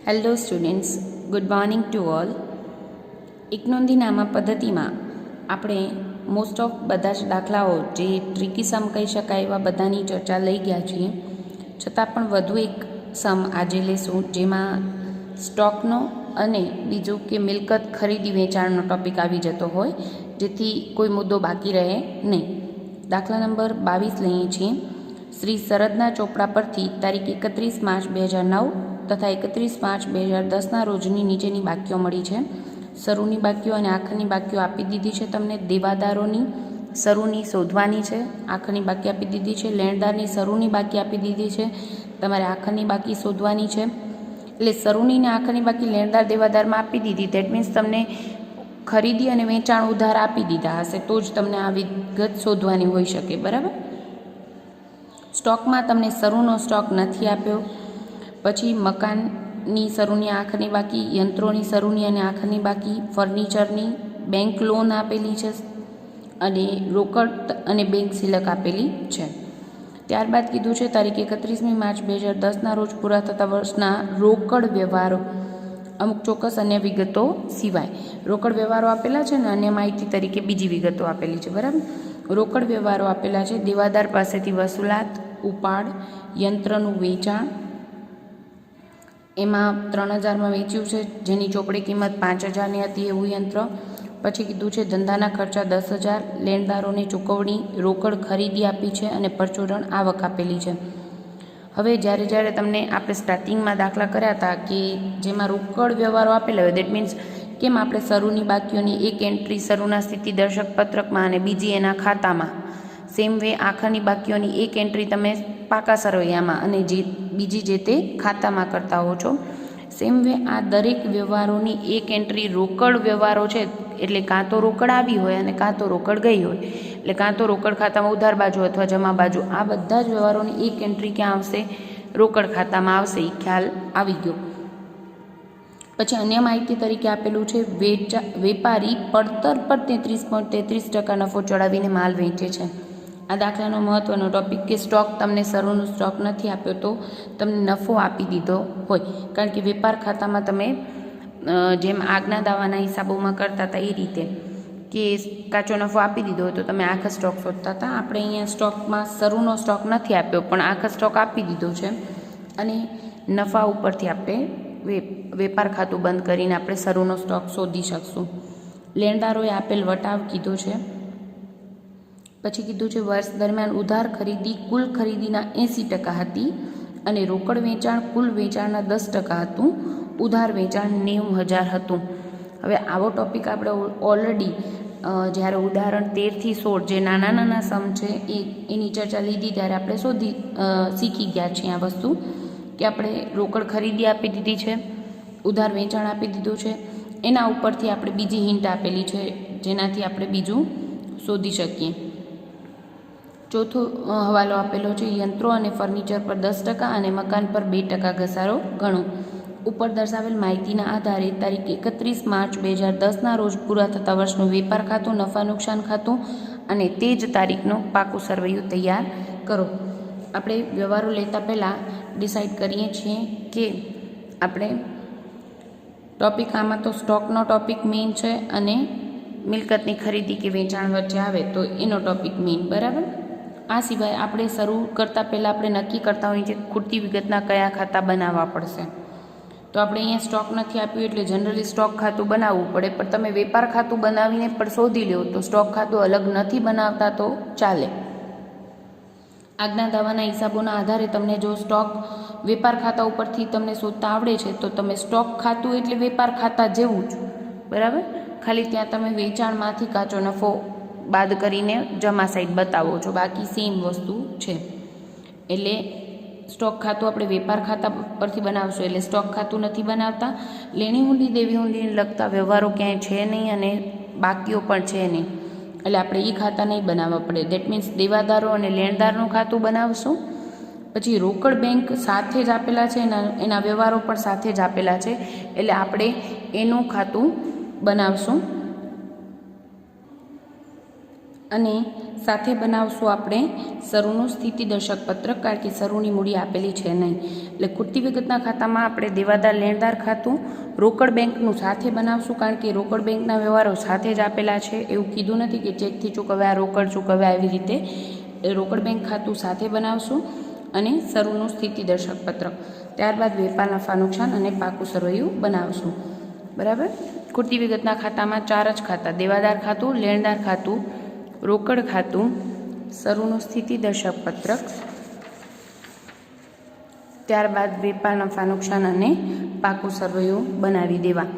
Hello students, good morning to all. એક નોંધી નામા પદ્ધતિમાં આપણે મોસ્ટ ઓફ બધા જ દાખલાઓ જે ટ્રિકી સમ કહી શકાય એવા બધાની ચર્ચા લઈ ગયા છીએ. છતાં પણ વધુ એક સમ આજે લેશું, જેમાં સ્ટોકનો અને બીજું કે મિલકત ખરીદી વેચાણનો ટૉપિક આવી જતો હોય, જેથી કોઈ મુદ્દો બાકી રહે નહીં. દાખલા નંબર 22 લઈએ છીએ. શ્રી શરદના ચોપડા પરથી તારીખ 31 માર્ચ 2009 તથા 31 માર્ચ 2010ના રોજની નીચેની બાકીઓ મળી છે. શરૂની બાકીઓ અને આખરની બાકીઓ આપી દીધી છે. તમને દેવાદારોની શરૂની શોધવાની છે, આખરની બાકી આપી દીધી છે. લેણદારની શરૂની બાકી આપી દીધી છે, તમારે આખરની બાકી શોધવાની છે. એટલે શરૂની ને આખરની બાકી લેણદાર દેવાદારમાં આપી દીધી. દેટ મીન્સ તમને ખરીદી અને વેચાણ ઉધાર આપી દીધા હશે તો જ તમને આ વિગત શોધવાની હોઈ શકે. બરાબર. સ્ટોકમાં તમને શરૂનો સ્ટોક નથી આપ્યો. પછી મકાનની શરૂની આખરની બાકી, યંત્રોની શરૂની અને આખરની બાકી, ફર્નિચરની, બેંક લોન આપેલી છે અને રોકડ અને બેંક સિલક આપેલી છે. ત્યારબાદ કીધું છે તારીખ 31મી માર્ચ 2010ના રોજ પૂરા થતા વર્ષના રોકડ વ્યવહારો અમુક ચોક્કસ અન્ય વિગતો સિવાય. રોકડ વ્યવહારો આપેલા છે ને અન્ય માહિતી તરીકે બીજી વિગતો આપેલી છે. બરાબર. રોકડ વ્યવહારો આપેલા છે. દેવાદાર પાસેથી વસૂલાત, ઉપાડ, યંત્રનું વેચાણ, એમાં 3000માં વેચ્યું છે, જેની ચોપડી કિંમત 5000ની હતી એવું યંત્ર. પછી કીધું છે ધંધાના ખર્ચા 10000, લેણદારોને ચૂકવણી, રોકડ ખરીદી આપી છે અને પરચુરણ આવક આપેલી છે. હવે જ્યારે તમને આપણે સ્ટાર્ટિંગમાં દાખલા કર્યા હતા કે જેમાં રોકડ વ્યવહારો આપેલા હોય, દેટ મીન્સ કેમ આપણે શરૂની બાકીઓની એક એન્ટ્રી શરૂના સ્થિતિ દર્શક પત્રકમાં અને બીજી એના ખાતામાં, સેમ વે આખરની બાકીઓની એક એન્ટ્રી તમે પાકા સરવૈયામાં અને બીજી જે તે ખાતામાં કરતા હો છો. સેમ વે આ દરેક વ્યવહારોની એક એન્ટ્રી રોકડ વ્યવહારો છે, એટલે કાં તો રોકડ આવી હોય અને કાં તો રોકડ ગઈ હોય. એટલે કાં તો રોકડ ખાતામાં ઉધાર બાજુ અથવા જમા બાજુ, આ બધા જ વ્યવહારોની એક એન્ટ્રી ક્યાં આવશે? રોકડ ખાતામાં આવશે. એ ખ્યાલ આવી ગયો. પછી અન્ય માહિતી તરીકે આપેલું છે વેપારી પડતર પર 33.33% નફો ચડાવીને માલ વેચે છે. આ દાખલાનો મહત્વનો ટોપિક કે સ્ટોક તમને શરૂનો સ્ટોક નથી આપ્યો તો તમને નફો આપી દીધો હોય. કારણ કે વેપાર ખાતામાં તમે જેમ આગના દાવાના હિસાબોમાં કરતા હતા એ રીતે કે કાચો નફો આપી દીધો હોય તો તમે આખો સ્ટોક શોધતા હતા. આપણે અહીંયા સ્ટોકમાં શરૂનો સ્ટોક નથી આપ્યો પણ આખો સ્ટોક આપી દીધો છે અને નફા ઉપરથી આપણે વેપાર ખાતું બંધ કરીને આપણે શરૂનો સ્ટોક શોધી શકશું. લેણદારોએ આપેલ વટાવ કીધો છે. પછી કીધું છે વર્ષ દરમિયાન ઉધાર ખરીદી કુલ ખરીદીના 80% હતી અને રોકડ વેચાણ કુલ વેચાણના 10% હતું. ઉધાર વેચાણ 90000 હતું. હવે આવો ટોપિક આપણે ઓલરેડી જ્યારે ઉદાહરણ 13થી 16 જે નાના સમ છે એની ચર્ચા લીધી ત્યારે આપણે શીખી ગયા છીએ આ વસ્તુ કે આપણે રોકડ ખરીદી આપી દીધી છે, ઉધાર વેચાણ આપી દીધું છે, એના ઉપરથી આપણે બીજી હિન્ટ આપેલી છે જેનાથી આપણે બીજું શોધી શકીએ. ચોથો હવાલો આપેલો છે યંત્રો અને ફર્નિચર પર 10% અને મકાન પર 2% ઘસારો ગણો. ઉપર દર્શાવેલ માહિતીના આધારે તારીખ 31 માર્ચ 2010ના રોજ પૂરા થતા વર્ષનું વેપાર ખાતું, નફા નુકસાન ખાતું અને તે જ તારીખનું પાકું સરવૈયું તૈયાર કરો. આપણે વ્યવહારો લેતા પહેલાં ડિસાઇડ કરીએ છીએ કે આપણે ટોપિક આમાં તો સ્ટોકનો ટોપિક મેઇન છે અને મિલકતની ખરીદી કે વેચાણ વચ્ચે આવે તો એનો ટોપિક મેઇન. બરાબર. આ સિવાય આપણે શરૂ કરતાં પહેલાં આપણે નક્કી કરતા હોઈએ છીએ ખૂટતી વિગતના કયા ખાતા બનાવવા પડશે. તો આપણે અહીંયા સ્ટોક નથી આપ્યું એટલે જનરલી સ્ટોક ખાતું બનાવવું પડે, પણ તમે વેપાર ખાતું બનાવીને પણ શોધી લો તો સ્ટોક ખાતું અલગ નથી બનાવતા તો ચાલે. આગના દાવાના હિસાબોના આધારે તમને જો સ્ટોક વેપાર ખાતા ઉપરથી તમને શોધતા આવડે છે તો તમે સ્ટોક ખાતું એટલે વેપાર ખાતા જેવું જ. બરાબર. ખાલી ત્યાં તમે વેચાણમાંથી કાચો નફો બાદ કરીને જમા સાઈડ બતાવો છો, બાકી સેમ વસ્તુ છે. એટલે સ્ટોક ખાતું આપણે વેપાર ખાતા પરથી બનાવશું એટલે સ્ટોક ખાતું નથી બનાવતા. લેણી હુંડી દેવી હુંડીને લગતા વ્યવહારો ક્યાંય છે નહીં અને બાકીઓ પણ છે નહીં એટલે આપણે એ ખાતા નહીં બનાવવા પડે. દેટ મીન્સ દેવાદારો અને લેણદારનું ખાતું બનાવશું. પછી રોકડ બેંક સાથે જ આપેલા છે, એના વ્યવહારો પણ સાથે જ આપેલા છે એટલે આપણે એનું ખાતું બનાવશું. અને સાથે બનાવશું આપણે શરૂનું સ્થિતિદર્શક પત્રક, કારણ કે શરૂની મૂડી આપેલી છે નહીં. એટલે ખૂટતી વિગતના ખાતામાં આપણે દેવાદાર લેણદાર ખાતું રોકડ બેંકનું સાથે બનાવશું, કારણ કે રોકડ બેંકના વ્યવહારો સાથે જ આપેલા છે. એવું કીધું નથી કે ચેકથી ચૂકવ્યા, રોકડ ચૂકવ્યા, એવી રીતે રોકડ બેંક ખાતું સાથે બનાવશું અને શરૂનું સ્થિતિદર્શક પત્રક. ત્યારબાદ વેપાર નફા નુકસાન અને પાકું સરવૈયું બનાવશું. બરાબર. ખૂટતી વિગતના ખાતામાં 4 જ ખાતા, દેવાદાર ખાતું, લેણદાર ખાતું, રોકડ ખાતું, શરૂનું સ્થિતિદર્શક પત્રક, ત્યારબાદ વેપાર નફા નુકસાન અને પાકું સરવૈયું બનાવી દેવા.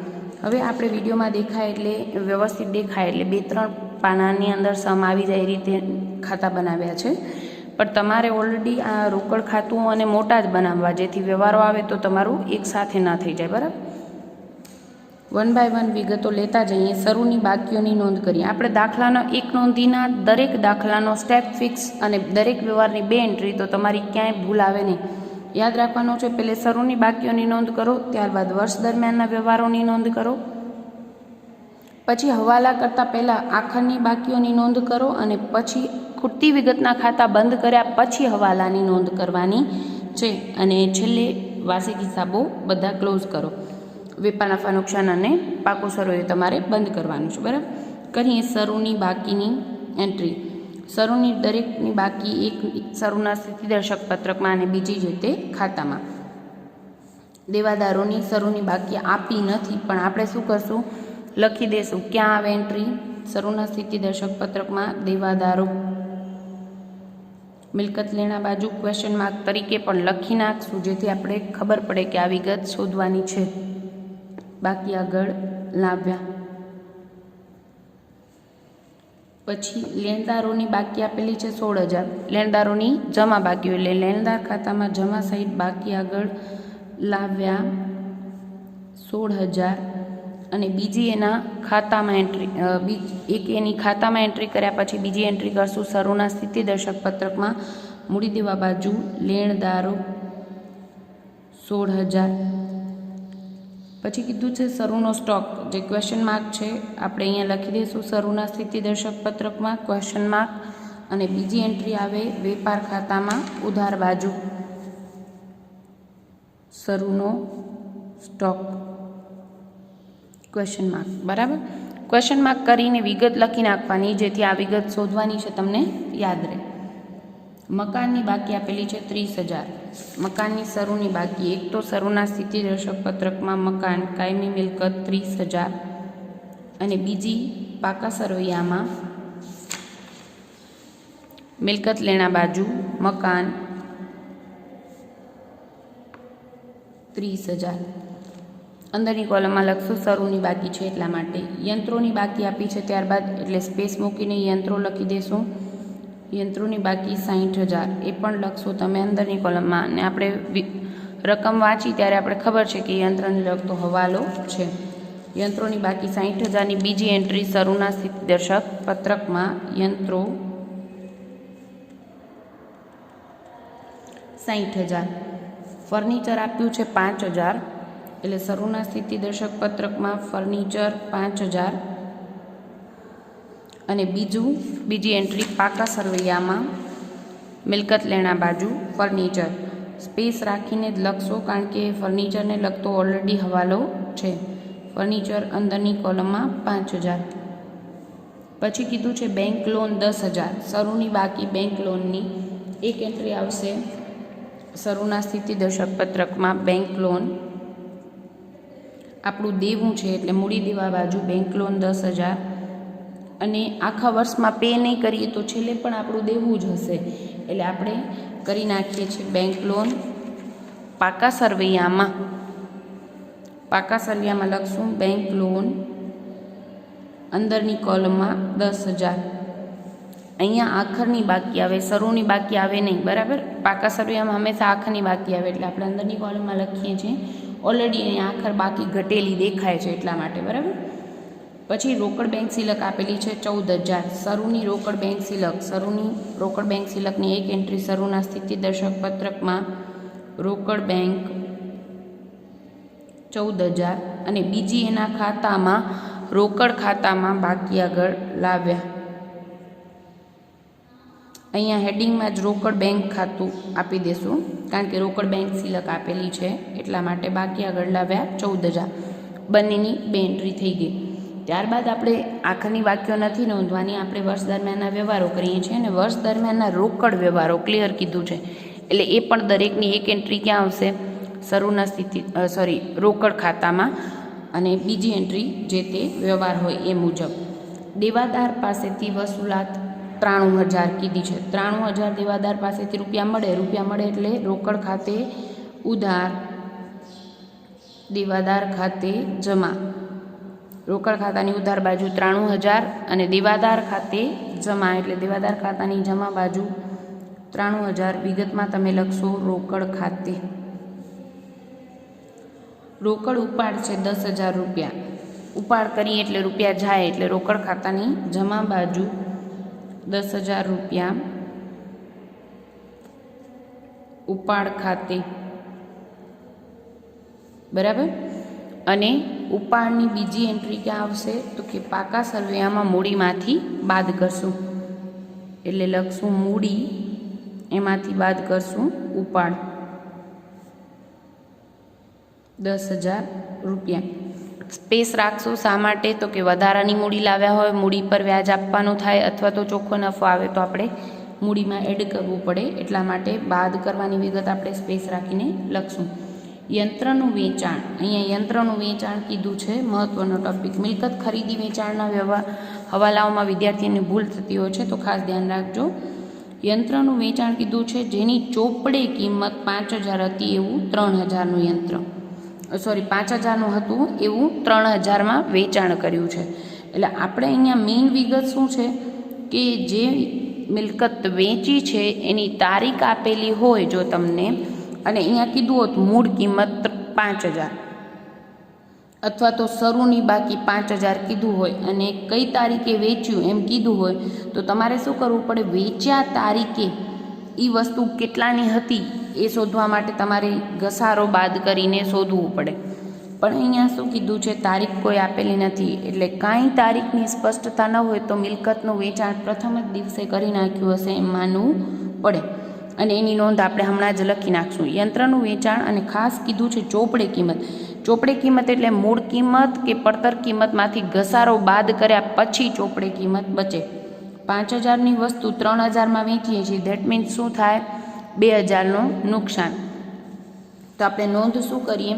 હવે આપણે વિડીયોમાં દેખાય એટલે વ્યવસ્થિત દેખાય એટલે 2-3 પાનાની અંદર સમ આવી જાય એ રીતે ખાતા બનાવ્યા છે. પણ તમારે ઓલરેડી આ રોકડ ખાતું અને મોટા જ બનાવવા, જેથી વ્યવહારો આવે તો તમારું એક સાથે ના થઈ જાય. બરાબર. 1 બાય 1 વિગતો લેતા જઈએ. શરૂની બાકીઓની નોંધ કરીએ. આપણે દાખલાનો એક નોંધીના દરેક દાખલાનો સ્ટેપ ફિક્સ અને દરેક વ્યવહારની 2 એન્ટ્રી, તો તમારી ક્યાંય ભૂલ આવે નહીં. યાદ રાખવાનું છે, પહેલે શરૂની બાકીઓની નોંધ કરો, ત્યારબાદ વર્ષ દરમિયાનના વ્યવહારોની નોંધ કરો, પછી હવાલા કરતાં પહેલાં આખરની બાકીઓની નોંધ કરો અને પછી ખૂટતી વિગતના ખાતા બંધ કર્યા પછી હવાલાની નોંધ કરવાની છે અને છેલ્લે વાર્ષિક હિસાબો બધા ક્લોઝ કરો. વેપાર નફા નુકસાન અને પાકું સરવૈયું તમારે બંધ કરવાનું છે. બરાબર. કરીએ શરૂની બાકીની એન્ટ્રી. શરૂની દરેકની બાકી એક શરૂના સ્થિતિદર્શક પત્રકમાં અને બીજી જે તે ખાતામાં. દેવાદારોની શરૂની બાકી આપી નથી, પણ આપણે શું કરશું, લખી દઈશું. ક્યાં આવે એન્ટ્રી? શરૂના સ્થિતિદર્શક પત્રકમાં દેવાદારો. મિલકત લેણા બાજુ ક્વેશ્ચન માર્ક તરીકે પણ લખી નાખશું, જેથી આપણે ખબર પડે કે આ વિગત શોધવાની છે. બાકી આગળ લાવ્યા. પછી લેણદારોની બાકી આપેલી છે 16,000. લેણદારોની જમા બાકી, એટલે લેણદાર ખાતામાં જમા સહિત બાકી આગળ લાવ્યા 16,000 અને બીજી એના ખાતામાં એન્ટ્રી, એક એની ખાતામાં એન્ટ્રી કર્યા પછી બીજી એન્ટ્રી કરશું શરૂના સ્થિતિદર્શક પત્રકમાં. મૂડી દેવા બાજુ લેણદારો 16,000. પછી કીધું છે શરૂનો સ્ટોક, જે ક્વેશ્ચન માર્ક છે આપણે અહીંયા લખી દઈશું શરૂના સ્થિતિદર્શક પત્રકમાં ક્વેશ્ચન માર્ક. અને બીજી એન્ટ્રી આવે વેપાર ખાતામાં ઉધાર બાજુ શરૂનો સ્ટોક ક્વેશ્ચન માર્ક. બરાબર. ક્વેશ્ચન માર્ક કરીને વિગત લખી નાખવાની, જેથી આ વિગત શોધવાની છે, તમને યાદ રહે. મકાનની બાકી આપેલી છે 30,000. મકાનની શરૂની બાકી, એક તો શરૂના સ્થિતિદર્શક પત્રકમાં મકાન કાયમી મિલકત 30,000 અને બીજી પાકા સરવૈયામાં મિલકત લેણા બાજુ મકાન 30,000. અંદરની કોલમમાં લખશું શરૂની બાકી છે એટલા માટે. યંત્રોની બાકી આપી છે, ત્યારબાદ એટલે સ્પેસ મૂકીને યંત્રો લખી દઈશું. યંત્રોની બાકી 60,000 એ પણ લખશો તમે અંદરની કોલમમાં. અને આપણે રકમ વાંચી ત્યારે આપણે ખબર છે કે યંત્રને લગતો હવાલો છે. યંત્રોની બાકી 60,000ની બીજી એન્ટ્રી શરૂના સ્થિતિદર્શક પત્રકમાં યંત્રો 60,000. ફર્નિચર આપ્યું છે 5,000, એટલે શરૂના સ્થિતિદર્શક પત્રકમાં ફર્નિચર 5,000 અને બીજી એન્ટ્રી પાકા સરવૈયામાં મિલકત લેણા બાજુ ફર્નિચર. સ્પેસ રાખીને જ લખશો, કારણ કે ફર્નિચરને લગતો ઓલરેડી હવાલો છે. ફર્નિચર અંદરની કોલમમાં 5,000. પછી કીધું છે બેંક લોન 10,000. શરૂની બાકી બેંક લોનની એક એન્ટ્રી આવશે શરૂના સ્થિતિદર્શક પત્રકમાં બેંક લોન. આપણું દેવું છે એટલે મૂડી દેવા બાજુ બેંક લોન 10,000 અને આખા વર્ષમાં પે નહીં કરીએ તો છેલ્લે પણ આપણું દેવું જ હશે, એટલે આપણે કરી નાખીએ છીએ બેંક લોન. પાકા સરવૈયામાં લખશું બેંક લોન અંદરની કોલમમાં 10,000. અહીંયા આખરની બાકી આવે, શરૂની બાકી આવે નહીં. બરાબર. પાકા સરવૈયામાં હંમેશા આખરની બાકી આવે, એટલે આપણે અંદરની કોલમમાં લખીએ છીએ. ઓલરેડી અહીંયા આખર બાકી ઘટેલી દેખાય છે એટલા માટે. બરાબર. પછી રોકડ બેંક સિલક આપેલી છે 14,000. શરૂની રોકડ બેંક સિલકની એક એન્ટ્રી શરૂના સ્થિતિદર્શક પત્રકમાં રોકડ બેંક 14,000 અને બીજી એના ખાતામાં રોકડ ખાતામાં બાકી આગળ લાવ્યા અહીંયા હેડિંગમાં જ રોકડ બેંક ખાતું આપી દેશું, કારણ કે રોકડ બેંક સિલક આપેલી છે એટલા માટે. બાકી આગળ લાવ્યા 14,000. બંનેની 2 એન્ટ્રી થઈ ગઈ. ત્યારબાદ આપણે આખરની વાક્યો નથી નોંધવાની, આપણે વર્ષ દરમિયાનના વ્યવહારો કરીએ છીએ અને વર્ષ દરમિયાનના રોકડ વ્યવહારો ક્લિયર કીધું છે, એટલે એ પણ દરેકની 1 એન્ટ્રી ક્યાં આવશે? શરૂના રોકડ ખાતામાં, અને બીજી એન્ટ્રી જે તે વ્યવહાર હોય એ મુજબ. દેવાદાર પાસેથી વસૂલાત 93,000 કીધી છે. 93,000 દેવાદાર પાસેથી રૂપિયા મળે એટલે રોકડ ખાતે ઉધાર, દેવાદાર ખાતે જમા. રોકડ ખાતાની ઉધાર બાજુ 93,000 અને દેવાદાર ખાતે જમા, એટલે દેવાદાર ખાતાની જમા બાજુ 93,000. વિગતમાં તમે લખશો રોકડ ખાતે. રોકડ ઉપાડ છે 10,000 રૂપિયા. ઉપાડ કરીએ એટલે રૂપિયા જાય, એટલે રોકડ ખાતાની જમા બાજુ 10,000 રૂપિયા ઉપાડ ખાતે. બરાબર. અને ઉપાડની બીજી એન્ટ્રી ક્યાં આવશે? તો કે પાકા સરવૈયામાં મૂડીમાંથી બાદ કરશું, એટલે લખશું મૂડી, એમાંથી બાદ કરશું ઉપાડ 10,000 રૂપિયા. સ્પેસ રાખશું. શા માટે? તો કે વધારાની મૂડી લાવ્યા હોય, મૂડી પર વ્યાજ આપવાનું થાય, અથવા તો ચોખ્ખો નફો આવે તો આપણે મૂડીમાં એડ કરવું પડે, એટલા માટે બાદ કરવાની વિગત આપણે સ્પેસ રાખીને લખશું. યંત્રનું વેચાણ, અહીંયા યંત્રનું વેચાણ કીધું છે, મહત્વનો ટોપિક. મિલકત ખરીદી વેચાણના હવાલાઓમાં વિદ્યાર્થીઓની ભૂલ થતી હોય છે, તો ખાસ ધ્યાન રાખજો. યંત્રનું વેચાણ કીધું છે જેની ચોપડે કિંમત 5,000 હતી એવું 3,000નું યંત્ર, 5,000નું હતું એવું 3,000માં વેચાણ કર્યું છે. એટલે આપણે અહીંયા મેઇન વિગત શું છે કે જે મિલકત વેચી છે એની તારીખ આપેલી હોય જો તમને, અને અહીંયા કીધું હોત મૂળ કિંમત 5,000 અથવા તો શરૂની બાકી 5,000 કીધું હોય અને કઈ તારીખે વેચ્યું એમ કીધું હોય, તો તમારે શું કરવું પડે? વેચ્યા તારીખે એ વસ્તુ કેટલાની હતી એ શોધવા માટે તમારે ઘસારો બાદ કરીને શોધવું પડે. પણ અહીંયા શું કીધું છે? તારીખ કોઈ આપેલી નથી, એટલે કાંઈ તારીખની સ્પષ્ટતા ન હોય તો મિલકતનું વેચાણ પ્રથમ જ દિવસે કરી નાખ્યું હશે એમ માનવું પડે, અને એની નોંધ આપણે હમણાં જ લખી નાખશું. યંત્રનું વેચાણ, અને ખાસ કીધું છે ચોપડે કિંમત. ચોપડે કિંમત એટલે મૂળ કિંમત કે પડતર કિંમતમાંથી ઘસારો બાદ કર્યા પછી ચોપડે કિંમત બચે. 5,000ની વસ્તુ 3,000માં વેચીએ છીએ, ધેટ મીન્સ શું થાય? 2,000નું નુકસાન. તો આપણે નોંધ શું કરીએ?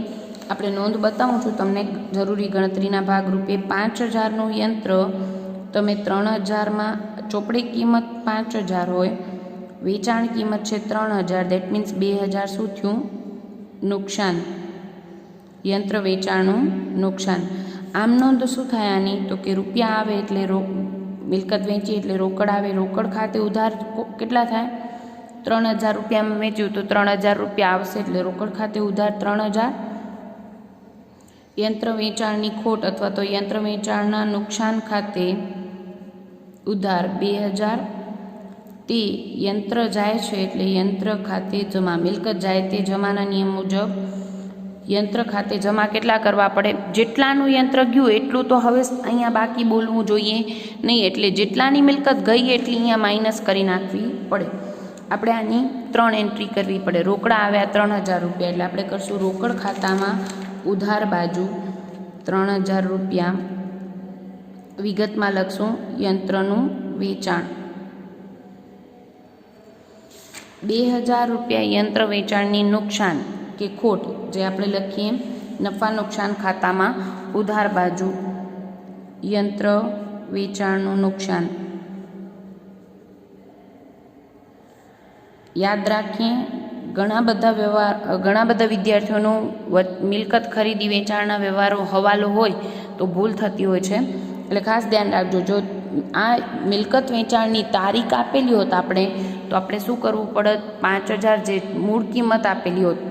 આપણે નોંધ બતાવું છું તમને જરૂરી ગણતરીના ભાગરૂપે. 5,000નું યંત્ર તમે 3,000માં, ચોપડે કિંમત 5,000 હોય, વેચાણ કિંમત છે 3,000, ધેટ મીન્સ 2,000 શું થયું? નુકસાન. યંત્ર વેચાણનું નુકસાન. આમ નોંધ શું થાય આની? તો કે રૂપિયા આવે એટલે મિલકત વેચી એટલે રોકડ આવે, રોકડ ખાતે ઉધાર કેટલા થાય? 3,000 રૂપિયામાં વેચ્યું તો 3,000 રૂપિયા આવશે, એટલે રોકડ ખાતે ઉધાર 3,000. યંત્ર વેચાણની ખોટ અથવા તો યંત્ર વેચાણના નુકસાન ખાતે ઉધાર 2,000. તે યંત્ર જાય છે એટલે યંત્ર ખાતે જમા. મિલકત જાય તે જમાના નિયમ મુજબ યંત્ર ખાતે જમા કેટલા કરવા પડે? જેટલાનું યંત્ર ગયું એટલું તો હવે અહીંયા બાકી બોલવું જોઈએ નહીં, એટલે જેટલાની મિલકત ગઈ એટલી અહીંયા માઇનસ કરી નાખવી પડે. આપણે આની 3 એન્ટ્રી કરવી પડે. રોકડા આવ્યા 3,000 રૂપિયા, એટલે આપણે કરશું રોકડ ખાતામાં ઉધાર બાજુ 3,000 રૂપિયા. વિગતમાં લખશું યંત્રનું વેચાણ. 2,000 રૂપિયા યંત્ર વેચાણની નુકસાન કે ખોટ, જે આપણે લખીએ નફા નુકસાન ખાતામાં ઉધાર બાજુ યંત્ર વેચાણનું નુકસાન. યાદ રાખીએ, ઘણા બધા વિદ્યાર્થીઓનું મિલકત ખરીદી વેચાણના વ્યવહારો હવાલો હોય તો ભૂલ થતી હોય છે, એટલે ખાસ ધ્યાન રાખજો. જો આ મિલકત વેચાણની તારીખ આપેલી હોત આપણે, તો આપણે શું કરવું પડત? 5,000 જે મૂળ કિંમત આપેલી હોત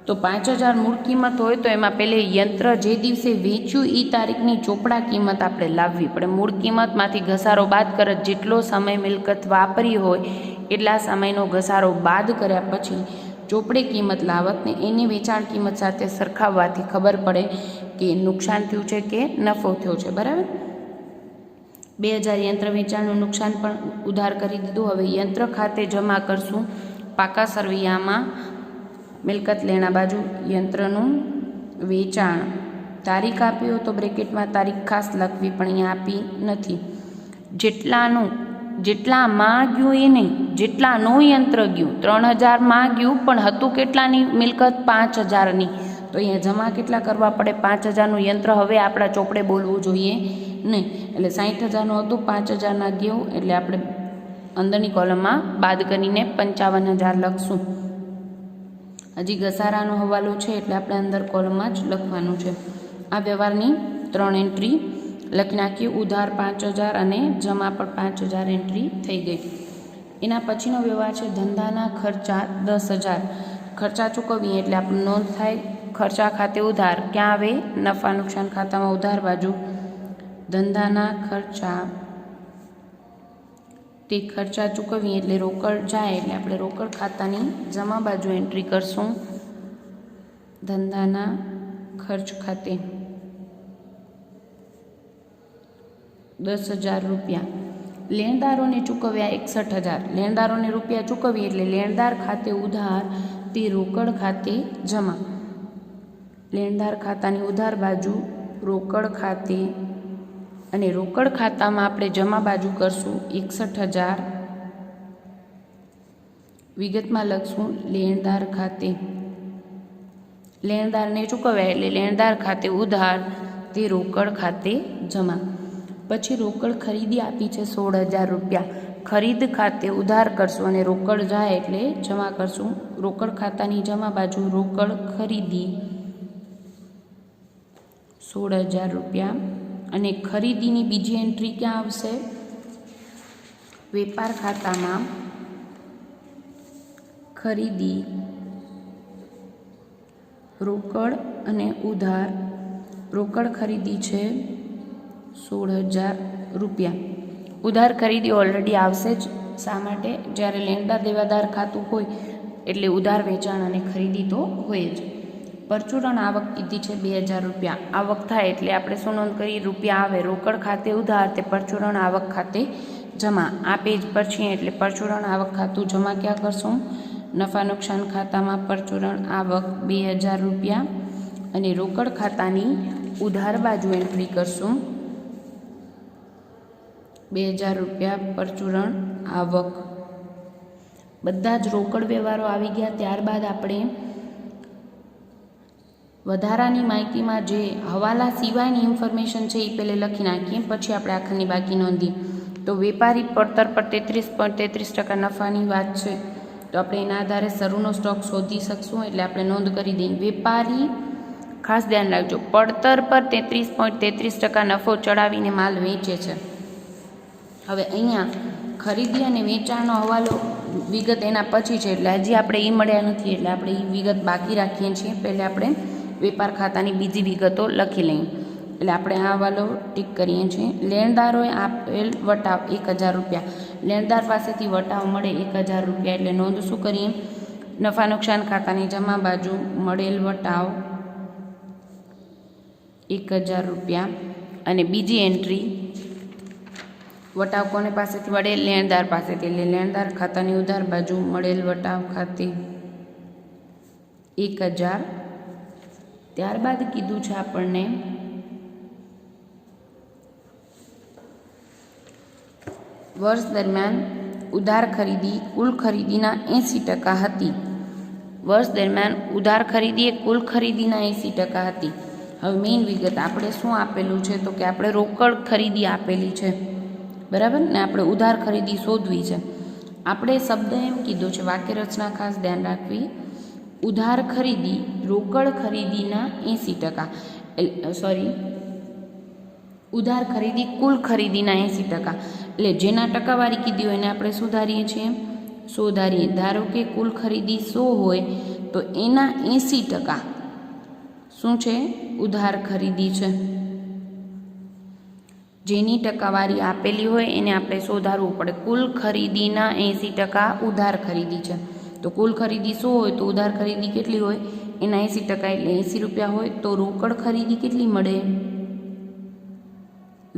તો 5,000 મૂળ કિંમત હોય તો એમાં પહેલે યંત્ર જે દિવસે વેચ્યું એ તારીખની ચોપડા કિંમત આપણે લાવવી પડે. મૂળ કિંમતમાંથી ઘસારો બાદ કરે, જેટલો સમય મિલકત વાપરી હોય એટલા સમયનો ઘસારો બાદ કર્યા પછી ચોપડે કિંમત લાવત ને એની વેચાણ કિંમત સાથે સરખાવવાથી ખબર પડે કે નુકસાન થયું છે કે નફો થયો છે. બરાબર. 2000 યંત્ર વેચાણનું નુકસાન પણ ઉધાર કરી દીધું. હવે યંત્ર ખાતે જમા કરશું પાકા સરવૈયામાં મિલકત લેણા બાજુ યંત્રનું વેચાણ. તારીખ આપી હોય તો બ્રેકેટમાં તારીખ ખાસ લખવી, પણ અહીંયા આપી નથી. જેટલામાં ગયું એ નહીં, જેટલાનું યંત્ર ગયું. 3000માં ગયું પણ હતું કેટલાની મિલકત? 5000ની. તો અહીંયા જમા કેટલા કરવા પડે? 5000નું યંત્ર હવે આપણા ચોપડે બોલવું જોઈએ નહીં. એટલે 60000નું હતું, 5000ના ગયું, એટલે આપણે અંદરની કોલમમાં બાદ કરીને 55000 લખશું. હજી ઘસારાનો હવાલો છે એટલે આપણે અંદર કોલમમાં જ લખવાનું છે. આ વ્યવહારની 3 એન્ટ્રી લખી નાખીએ. ઉધાર 5000 અને જમા પણ 5000 એન્ટ્રી થઈ ગઈ. એના પછીનો વ્યવહાર છે ધંધાના ખર્ચા 10000. ખર્ચા ચૂકવીએ એટલે આપણે નોંધ થાય ખર્ચા ખાતે ઉધાર. ક્યાં આવે? નફા નુકસાન ખાતામાં ઉધાર બાજુ. ધંધાના ખર્ચા, તે ખર્ચા ચૂકવીએ એટલે રોકડ જાય એટલે આપણે રોકડ ખાતાની જમા બાજુ એન્ટ્રી કરશું. ધંધાના ખર્ચ ખાતે 10000 રૂપિયા. લેણદારોને ચૂકવ્યા 61000. લેણદારોને રૂપિયા ચૂકવીએ એટલે લેણદાર ખાતે ઉધાર, તે રોકડ ખાતે જમા. લેણદાર ખાતાની ઉધાર બાજુ રોકડ ખાતે, અને રોકડ ખાતામાં આપણે જમા બાજુ કરશું 61000. વિગતમાં લખશું લેણદાર ખાતે. લેણદારને ચૂકવ્યા એટલે લેણદાર ખાતે ઉધાર, તે રોકડ ખાતે જમા. પછી રોકડ ખરીદી આપી છે 16000 રૂપિયા. ખરીદ ખાતે ઉધાર કરશું અને રોકડ જાય એટલે જમા કરશું. રોકડ ખાતાની જમા બાજુ રોકડ ખરીદી 16000 રૂપિયા. અને ખરીદીની બીજી એન્ટ્રી ક્યાં આવશે? વેપાર ખાતામાં ખરીદી, રોકડ અને ઉધાર. રોકડ ખરીદી છે 16000 રૂપિયા. ઉધાર ખરીદી ઓલરેડી આવશે જ. શા માટે? જ્યારે લેણદાર દેવાદાર ખાતું હોય એટલે ઉધાર વેચાણ અને ખરીદી તો હોય જ. પરચુરણ આવક કીધી છે 2000 રૂપિયા. આવક થાય એટલે આપણે શું નોંધ કરીએ? રૂપિયા આવે, રોકડ ખાતે ઉધાર, તે પરચુરણ આવક ખાતે જમા. આ પેજ પર છીએ એટલે પરચુરણ આવક ખાતું જમા ક્યાં કરશું? નફા નુકસાન ખાતામાં પરચુરણ આવક 2000 રૂપિયા અને રોકડ ખાતાની ઉધાર બાજુ એન્ટ્રી કરશું 2000 રૂપિયા પરચુરણ આવક. બધા જ રોકડ વ્યવહારો આવી ગયા. ત્યારબાદ આપણે વધારાની માહિતીમાં જે હવાલા સિવાયની ઇન્ફોર્મેશન છે એ પહેલે લખી નાખીએ, પછી આપણે આખરની બાકી નોંધીએ. તો વેપારી પડતર પર 33.33% નફાની વાત છે, તો આપણે એના આધારે શરૂનો સ્ટોક શોધી શકશું. એટલે આપણે નોંધ કરી દઈએ. વેપારી, ખાસ ધ્યાન રાખજો, પડતર પર 33.33% નફો ચડાવીને માલ વેચે છે. હવે અહીંયા ખરીદી અને વેચાણનો હવાલો વિગત એના પછી છે, એટલે હજી આપણે એ મળ્યા નથી, એટલે આપણે એ વિગત બાકી રાખીએ છીએ. પહેલાં આપણે વેપાર ખાતાની બીજી વિગતો લખી લઈએ. એટલે આપણે આ હવાલો ટીક કરીએ છીએ. લેણદારોએ આપેલ વટાવ 1000 રૂપિયા. લેણદાર પાસેથી વટાવ મળે 1000 રૂપિયા, એટલે નોંધ શું કરીએ? નફા નુકસાન ખાતાની જમા બાજુ મળેલ વટાવ 1000 રૂપિયા. અને બીજી એન્ટ્રી, વટાવ કોને પાસેથી મળે? લેણદાર પાસેથી, એટલે લેણદાર ખાતાની ઉધાર બાજુ મળેલ વટાવ ખાતે 1000. ત્યારબાદ કીધું છે આપણને વર્ષ દરમિયાન ઉધાર ખરીદી કુલ ખરીદીના 80% હતી. વર્ષ દરમિયાન ઉધાર ખરીદી એ કુલ ખરીદીના 80% હતી. હવે મેઇન વિગત આપણે શું આપેલું છે? તો કે આપણે રોકડ ખરીદી આપેલી છે, બરાબર ને? આપણે ઉધાર ખરીદી શોધવી છે. આપણે શબ્દ એમ કીધો છે, વાક્ય રચના ખાસ ધ્યાન રાખવી. ઉધાર ખરીદી રોકડ ખરીદીના 80%, ઉધાર ખરીદી કુલ ખરીદીના 80%. એટલે જેના ટકાવારી કીધી હોય એને આપણે સુધારીએ છીએ, સુધારીએ. ધારો કે કુલ ખરીદી 100 હોય તો એના 80% શું છે? ઉધાર ખરીદી છે. જેની ટકાવારી આપેલી હોય એને આપણે સુધારવું પડે. કુલ ખરીદીના 80% ઉધાર ખરીદી છે. તો કુલ ખરીદી 100 હોય તો ઉધાર ખરીદી કેટલી હોય? એના 80%, એટલે 80 રૂપિયા હોય. તો રોકડ ખરીદી કેટલી મળે?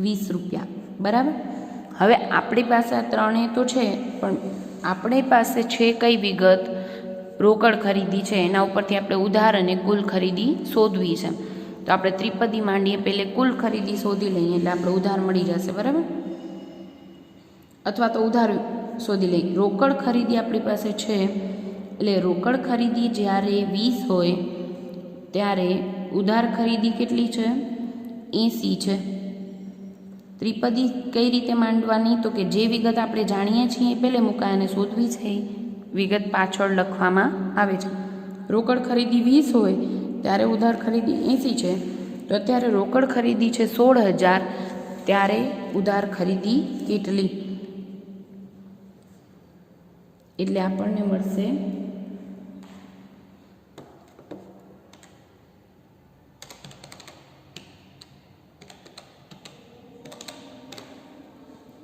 20 રૂપિયા, બરાબર. હવે આપણી પાસે આ ત્રણેય તો છે, પણ આપણી પાસે છે કઈ વિગત? રોકડ ખરીદી છે. એના ઉપરથી આપણે ઉધાર અને કુલ ખરીદી શોધવી છે. તો આપણે ત્રિપદી માંડીએ, પહેલે કુલ ખરીદી શોધી લઈએ એટલે આપણે ઉધાર મળી જશે, બરાબર? અથવા તો ઉધાર શોધી લઈએ. રોકડ ખરીદી આપણી પાસે છે, એટલે રોકડ ખરીદી જ્યારે 20 હોય ત્યારે ઉધાર ખરીદી કેટલી છે? 80 છે. ત્રિપદી કઈ રીતે માંડવાની? તો કે જે વિગત આપણે જાણીએ છીએ એ પહેલે મુકાય અને શોધવી છે વિગત પાછળ લખવામાં આવે છે. રોકડ ખરીદી 20 હોય ત્યારે ઉધાર ખરીદી 80 છે. તો અત્યારે રોકડ ખરીદી છે 16,000, ત્યારે ઉધાર ખરીદી કેટલી? એટલે આપણને મળશે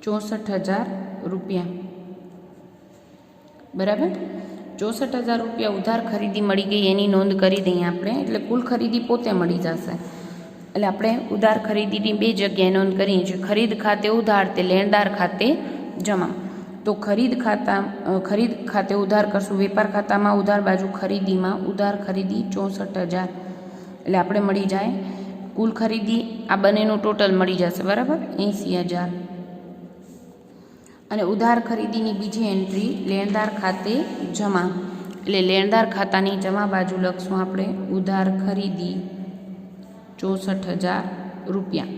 64,000 રૂપિયા, બરાબર? 64,000 રૂપિયા ઉધાર ખરીદી મળી ગઈ, એની નોંધ કરી દઈએ આપણે. એટલે કુલ ખરીદી પોતે મળી જશે. એટલે આપણે ઉધાર ખરીદીની બે જગ્યાએ નોંધ કરીએ છીએ. ખરીદ ખાતે ઉધાર, તે લેણદાર ખાતે જમા. તો ખરીદ ખાતે ઉધાર કરશું, વેપાર ખાતામાં ઉધાર બાજુ ખરીદીમાં ઉધાર ખરીદી 64,000. એટલે આપણે મળી જાય કુલ ખરીદી, આ બંનેનું ટોટલ મળી જશે, બરાબર? 80,000. અને ઉધાર ખરીદીની બીજી એન્ટ્રી લેણદાર ખાતે જમા. એટલે લેણદાર ખાતાની જમા બાજુ લખશું આપણે ઉધાર ખરીદી 64,000 રૂપિયા.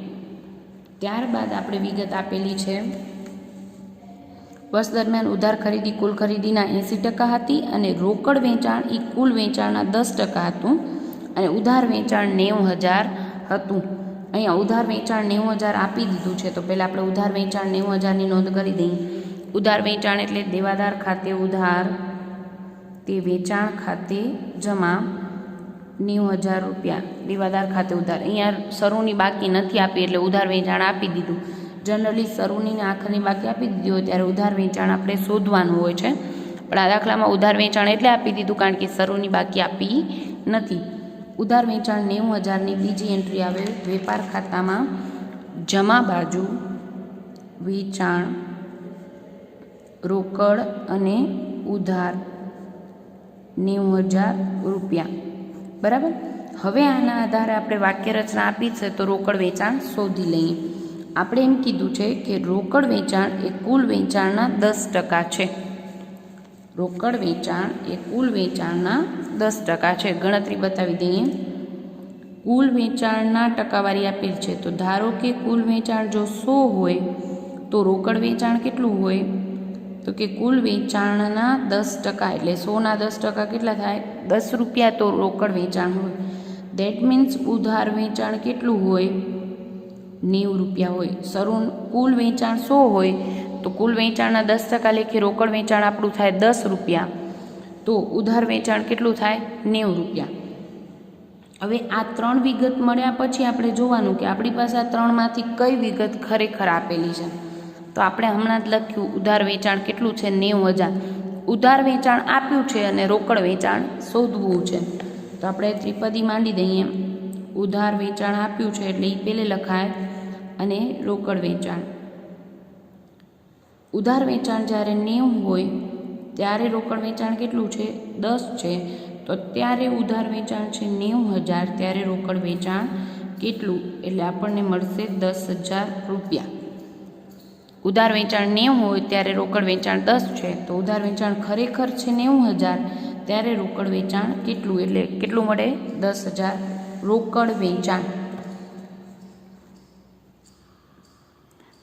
ત્યારબાદ આપણે વિગત આપેલી છે, વર્ષ દરમિયાન ઉધાર ખરીદી કુલ ખરીદીના 80% હતી અને રોકડ વેચાણ એ કુલ વેચાણના 10% હતું અને ઉધાર વેચાણ 90,000 હતું. અહીંયા ઉધાર વેચાણ 90,000 આપી દીધું છે, તો પહેલાં આપણે ઉધાર વેચાણ 90,000ની નોંધ કરી દઈએ. ઉધાર વેચાણ એટલે દેવાદાર ખાતે ઉધાર, તે વેચાણ ખાતે જમા 90,000 રૂપિયા. દેવાદાર ખાતે ઉધાર, અહીંયા શરૂની બાકી નથી આપી એટલે ઉધાર વેચાણ આપી દીધું. જનરલી શરૂની આખરની બાકી આપી દીધી હોય ત્યારે ઉધાર વેચાણ આપણે શોધવાનું હોય છે, પણ આ દાખલામાં ઉધાર વેચાણ એટલે આપી દીધું કારણ કે શરૂની બાકી આપી નથી. ઉધાર વેચાણ 90,000ની બીજી એન્ટ્રી આવે વેપાર ખાતામાં જમા બાજુ વેચાણ, રોકડ અને ઉધાર 90,000 રૂપિયા, બરાબર? હવે આના આધારે આપણે વાક્ય રચના આપી છે, તો રોકડ વેચાણ શોધી લઈએ. આપણે એમ કીધું છે કે રોકડ વેચાણ એ કુલ વેચાણના 10% છે. રોકડ વેચાણ એ કુલ વેચાણના 10% છે. ગણતરી બતાવી દઈએ. કુલ વેચાણના ટકાવારી આપેલ છે, તો ધારો કે કુલ વેચાણ જો 100 હોય તો રોકડ વેચાણ કેટલું હોય? તો કે કુલ વેચાણના 10%, એટલે 100ના 10% કેટલા થાય? 10 રૂપિયા તો રોકડ વેચાણ હોય. દેટ મીન્સ ઉધાર વેચાણ કેટલું હોય? 90 રૂપિયા હોય. કુલ વેચાણ 100 હોય તો કુલ વેચાણના 10% લેખે રોકડ વેચાણ આપણું થાય 10 રૂપિયા, તો ઉધાર વેચાણ કેટલું થાય? 90 રૂપિયા. હવે આ ત્રણ વિગત મળ્યા પછી આપણે જોવાનું કે આપણી પાસે આ ત્રણમાંથી કઈ વિગત ખરેખર આપેલી છે. તો આપણે હમણાં જ લખ્યું ઉધાર વેચાણ કેટલું છે? 90,000. ઉધાર વેચાણ આપ્યું છે અને રોકડ વેચાણ શોધવું છે, તો આપણે ત્રિપદી માંડી દઈએ. ઉધાર વેચાણ આપ્યું છે એટલે એ પહેલે લખાય અને રોકડ વેચાણ. ઉધાર વેચાણ જ્યારે 90 હોય ત્યારે રોકડ વેચાણ કેટલું છે? 10 છે. તો ત્યારે ઉધાર વેચાણ છે 90,000, ત્યારે રોકડ વેચાણ કેટલું? એટલે આપણને મળશે 10,000 રૂપિયા. ઉધાર વેચાણ 90 હોય ત્યારે રોકડ વેચાણ 10 છે, તો ઉધાર વેચાણ ખરેખર છે 90,000, ત્યારે રોકડ વેચાણ કેટલું? એટલે કેટલું મળે? 10,000 રોકડ વેચાણ.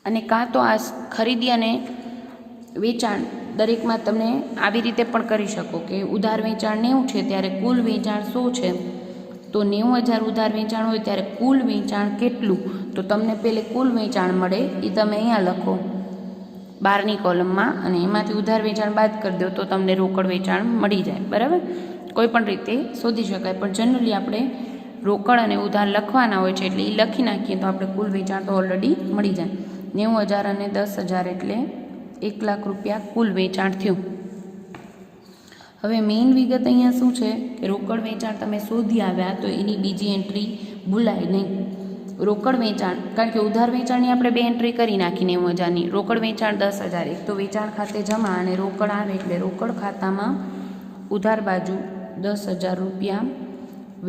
અને કાં તો આ ખરીદી અને વેચાણ દરેકમાં તમે આવી રીતે પણ કરી શકો કે ઉધાર વેચાણ 90 છે ત્યારે કુલ વેચાણ 100 છે, તો 90,000 ઉધાર વેચાણ હોય ત્યારે કુલ વેચાણ કેટલું? તો તમને પહેલે કુલ વેચાણ મળે એ તમે અહીંયા લખો 12ની કોલમમાં, અને એમાંથી ઉધાર વેચાણ બાદ કરી દો તો તમને રોકડ વેચાણ મળી જાય, બરાબર? કોઈ પણ રીતે શોધી શકાય, પણ જનરલી આપણે રોકડ અને ઉધાર લખવાના હોય છે એટલે એ લખી નાખીએ તો આપણે કુલ વેચાણ તો ઓલરેડી મળી જાય. 90,000 અને 10,000 એટલે 1,00,000 રૂપિયા કુલ વેચાણ થયું. હવે મેઇન વિગત અહીંયા શું છે કે રોકડ વેચાણ તમે શોધી આવ્યા તો એની બીજી એન્ટ્રી ભૂલાય નહીં. રોકડ વેચાણ, કારણ કે ઉધાર વેચાણની આપણે 2 એન્ટ્રી કરી નાખી 90,000ની. રોકડ વેચાણ 10,000. એક તો વેચાણ ખાતે જમા અને રોકડ આવે એટલે રોકડ ખાતામાં ઉધાર બાજુ 10,000 રૂપિયા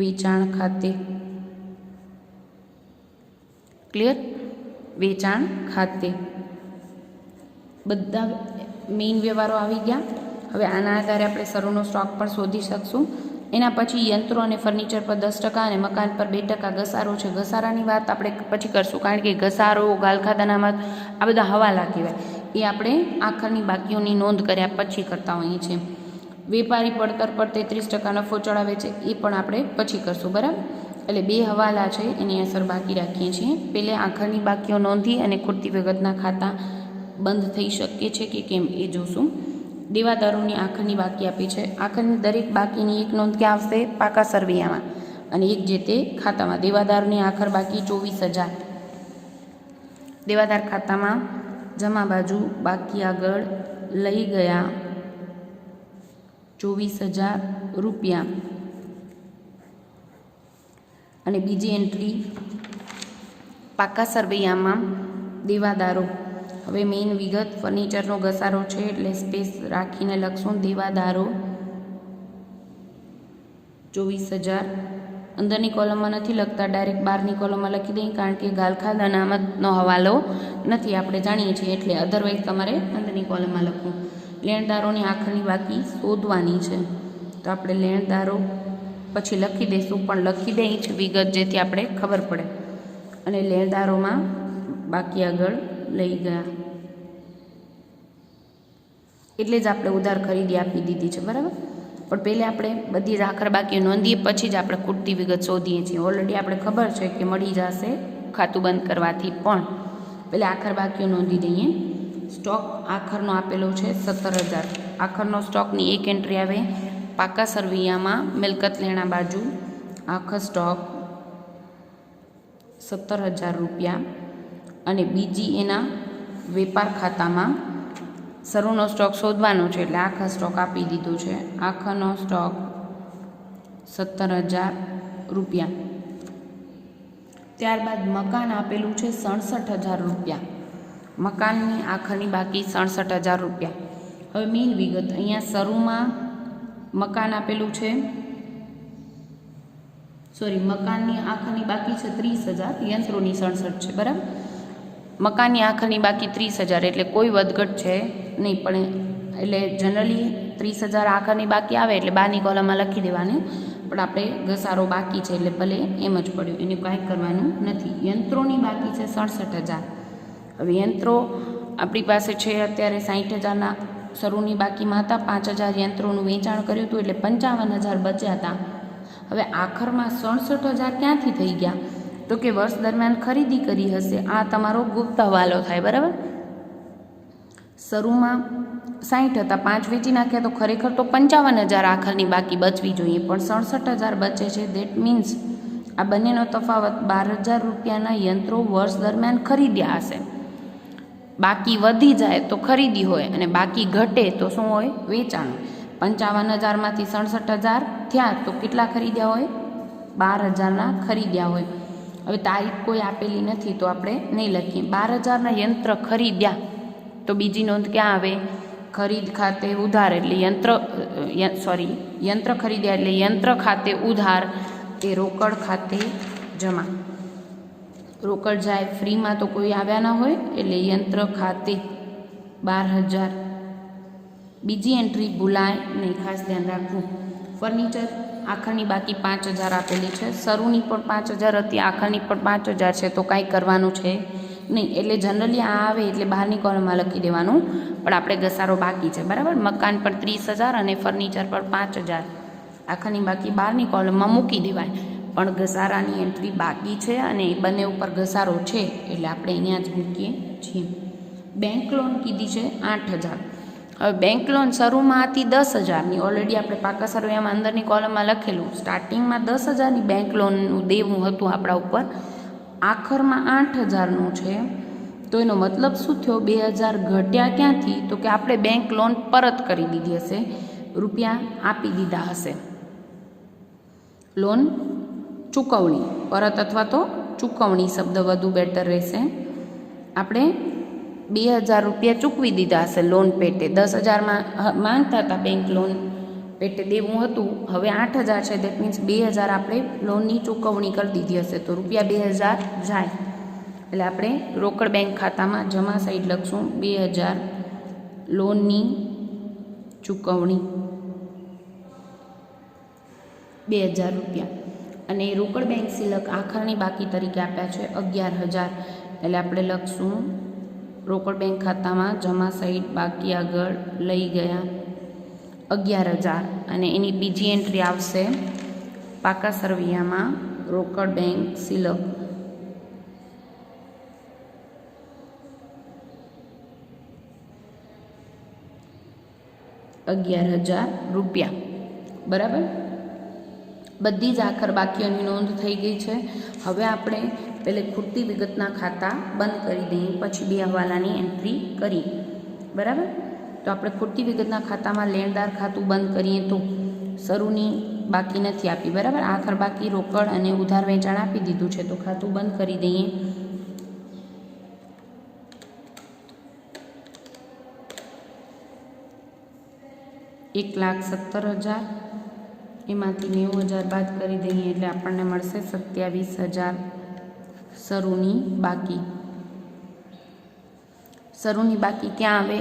વેચાણ ખાતે. ક્લિયર? વેચાણ ખાતે બધા મેઇન વ્યવહારો આવી ગયા. હવે આના આધારે આપણે શરૂનો સ્ટોક પણ શોધી શકશું. એના પછી યંત્રો અને ફર્નિચર પર 10% અને મકાન પર 2% ઘસારો છે. ઘસારાની વાત આપણે પછી કરશું, કારણ કે ઘસારો, ગાલખાતા અનામત આ બધા હવાલા કહેવાય. એ આપણે આખરની બાકીઓની નોંધ કર્યા પછી કરતા હોઈએ છીએ. વેપારી પડતર પર 33% નફો ચડાવે છે, એ પણ આપણે પછી કરશું. બરાબર? એટલે 2 હવાલા છે એની અસર બાકી રાખીએ છીએ. પહેલે આખરની બાકીઓ નોંધી અને ખૂટતી વિગતના ખાતા બંધ થઈ શકે છે કે કેમ એ જોશું. દેવાદારોની આખરની બાકી આપી છે. આખરની દરેક બાકીની એક નોંધ ક્યાં આવશે? પાકા સરવૈયામાં, અને એક જે તે ખાતામાં. દેવાદારની આખર બાકી 24,000. દેવાદાર ખાતામાં જમા બાજુ બાકી આગળ લઈ ગયા 24,000 રૂપિયા. અને બીજી એન્ટ્રી પાકા સરવૈયામાં દેવાદારો. હવે મેઇન વિગત ફર્નિચરનો ઘસારો છે એટલે સ્પેસ રાખીને લખશું દેવાદારો 24,000. અંદરની કોલમમાં નથી લખતા, ડાયરેક્ટ બહારની કોલમમાં લખી દઈએ, કારણ કે ગાલખાત અનામતનો હવાલો નથી, આપણે જાણીએ છીએ. એટલે અધરવાઇઝ તમારે અંદરની કોલમમાં લખવું. લેણદારોની આખરની બાકી શોધવાની છે, તો આપણે લેણદારો પછી લખી દઈશું, પણ લખી દઈએ જ વિગત જેથી આપણે ખબર પડે. અને લેણદારોમાં બાકી આગળ લઈ ગયા એટલે જ આપણે ઉધાર ખરીદી આપી દીધી છે. બરાબર? પણ પહેલાં આપણે બધી જ આખર બાકીઓ નોંધીએ પછી જ આપણે ખૂટતી વિગત શોધીએ છીએ. ઓલરેડી આપણે ખબર છે કે મળી જશે ખાતું બંધ કરવાથી, પણ પહેલાં આખર બાકીઓ નોંધી દઈએ. સ્ટોક આખરનો આપેલો છે 17,000. આખરનો સ્ટોકની એક એન્ટ્રી આવે પાકા સરવૈયામાં મિલકત લેણા બાજુ. આખર સ્ટોક 17,000 રૂપિયા. અને બીજી એના વેપાર ખાતામાં શરૂનો સ્ટોક શોધવાનો છે એટલે આખા સ્ટોક આપી દીધું છે. આખાનો સ્ટોક 17,000 રૂપિયા. ત્યારબાદ મકાન આપેલું છે 67,000 રૂપિયા. મકાનની આખરની બાકી 67,000 રૂપિયા. હવે મેઇન વિગત અહીંયા શરૂમાં મકાન આપેલું છે, મકાનની આખરની બાકી છે 30,000, યંત્રોની 67 છે. બરાબર? મકાનની આખરની બાકી 30,000 એટલે કોઈ વધઘટ છે નહીં, પણ એટલે જનરલી 30,000 આખરની બાકી આવે એટલે બહારની કોલમમાં લખી દેવાની, પણ આપણે ઘસારો બાકી છે એટલે ભલે એમ જ પડ્યું, એનું કાંઈ કરવાનું નથી. યંત્રોની બાકી છે 67,000. હવે યંત્રો આપણી પાસે છે અત્યારે 60,000ના શરૂની બાકીમાં હતા. 5,000 યંત્રોનું વેચાણ કર્યું હતું એટલે 55,000 બચ્યા હતા. હવે આખરમાં 67,000 ક્યાંથી થઈ ગયા? તો કે વર્ષ દરમિયાન ખરીદી કરી હશે. આ તમારો ગુપ્ત હવાલો થાય. બરાબર? શરૂમાં 60 હતા, 5 વેચી નાખ્યા તો ખરેખર તો 55,000 આખરની બાકી બચવી જોઈએ, પણ 67,000 બચે છે. દેટ મીન્સ આ બંનેનો તફાવત 12,000 રૂપિયાના યંત્રો વર્ષ દરમિયાન ખરીદ્યા હશે. બાકી વધી જાય તો ખરીદી હોય, અને બાકી ઘટે તો શું હોય? વેચાણ. 55,000માંથી 67,000 થયા તો કેટલા ખરીદ્યા હોય? 12,000ના ખરીદ્યા હોય. હવે તારીખ કોઈ આપેલી નથી તો આપણે નહીં લખીએ. 12,000ના યંત્ર ખરીદ્યા તો બીજી નોંધ ક્યાં આવે? ખરીદ ખાતે ઉધાર, એટલે યંત્ર ખરીદ્યા એટલે યંત્ર ખાતે ઉધાર, એ રોકડ ખાતે જમા. રોકડ જાય, ફ્રીમાં તો કોઈ આવ્યા ના હોય એટલે યંત્ર ખાતે 12,000. બીજી એન્ટ્રી ભૂલાય નહીં, ખાસ ધ્યાન રાખવું. ફર્નિચર આખરની બાકી 5,000 આપેલી છે. શરૂની પણ 5,000 હતી, આખરની પણ 5,000 છે, તો કાંઈ કરવાનું છે નહીં. એટલે જનરલી આ આવે એટલે બહારની કોલમમાં લખી દેવાનું, પણ આપણે ઘસારો બાકી છે. બરાબર? મકાન પર 30,000 અને ફર્નિચર પર 5,000. આખરની બાકી બહારની કોલમમાં મૂકી દેવાય, પણ ઘસારાની એન્ટ્રી બાકી છે અને એ બંને ઉપર ઘસારો છે એટલે આપણે અહીંયા જ મૂકીએ છીએ. બેંક લોન કીધી છે 8,000. હવે બેંક લોન શરૂમાં હતી 10,000ની. ઓલરેડી આપણે પાકા સરવૈયામાં અંદરની કોલમમાં લખેલું. સ્ટાર્ટિંગમાં 10,000ની બેંક લોનનું દેવું હતું આપણા ઉપર. આખરમાં 8,000નું છે, તો એનો મતલબ શું થયો? 2,000 ઘટ્યા ક્યાંથી? તો કે આપણે બેંક લોન પરત કરી દીધી હશે, રૂપિયા આપી દીધા હશે. લોન ચૂકવણી પરત અથવા તો ચૂકવણી શબ્દ વધુ બેટર રહેશે. આપણે 2000 રૂપિયા ચૂકવી દીધા હશે લોન પેટે. 10,000 માંગતા હતા બેંક લોન પેટે દેવું હતું, હવે 8,000 છે. દેટ મીન્સ 2,000 આપણે લોનની ચૂકવણી કરી દીધી હશે, તો રૂપિયા 2,000 જાય. એટલે આપણે રોકડ બેંક ખાતામાં જમા સાઈડ લખશું 2,000 લોનની ચૂકવણી 2,000 રૂપિયા. અને રોકડ બેંક સિલક આખરની બાકી તરીકે આપ્યા છે 11,000. એટલે આપણે લખશું રોકડ બેંક ખાતામાં જમા સાઈડ બાકી આગળ લઈ ગયા 11,000. અને એની બીજી એન્ટ્રી આવશે પાકા સરવૈયામાં રોકડ બેંક સિલક 11,000 રૂપિયા. બરાબર, બધી જ આખર બાકીઓની નોંધ થઈ ગઈ છે. હવે આપણે પહેલે ખૂટતી વિગતના ખાતા બંધ કરી દઈએ, પછી બે હવાલાની એન્ટ્રી કરીએ. બરાબર, તો આપણે ખૂટતી વિગતના ખાતામાં લેણદાર ખાતું બંધ કરીએ તો શરૂની બાકી નથી આપી. બરાબર, આખર બાકી રોકડ અને ઉધાર વેચાણ આપી દીધું છે, તો ખાતું બંધ કરી દઈએ. $1,70,000 એમાંથી 90,000 બાદ કરી દઈએ એટલે આપણને મળશે 27,000 શરૂની બાકી. શરૂની બાકી ક્યાં આવે?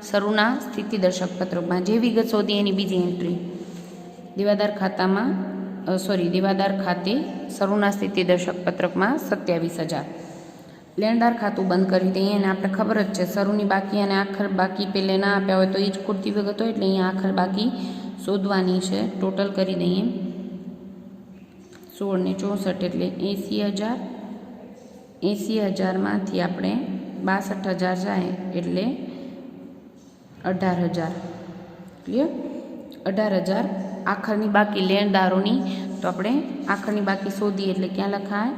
શરૂના સ્થિતિદર્શક પત્રકમાં જે વિગત શોધી એની બીજી એન્ટ્રી દેવાદાર ખાતામાં દેવાદાર ખાતે શરૂના સ્થિતિદર્શક પત્રકમાં 27,000. લેણદાર ખાતું બંધ કરી દઈએ અને આપણે ખબર જ છે શરૂની બાકી અને આખર બાકી પહેલે ના આપ્યા હોય તો એ જ ખૂટતી વિગત હોય, એટલે અહીંયા આખર બાકી શોધવાની છે. ટોટલ કરી દઈએ 16 ને 64 એટલે 80,000. 80,000માંથી આપણે 62,000 જાય એટલે 18,000. ક્લિયર? 18,000 આખરની બાકી લેણદારોની. તો આપણે આખરની બાકી શોધીએ એટલે ક્યાં લખાય?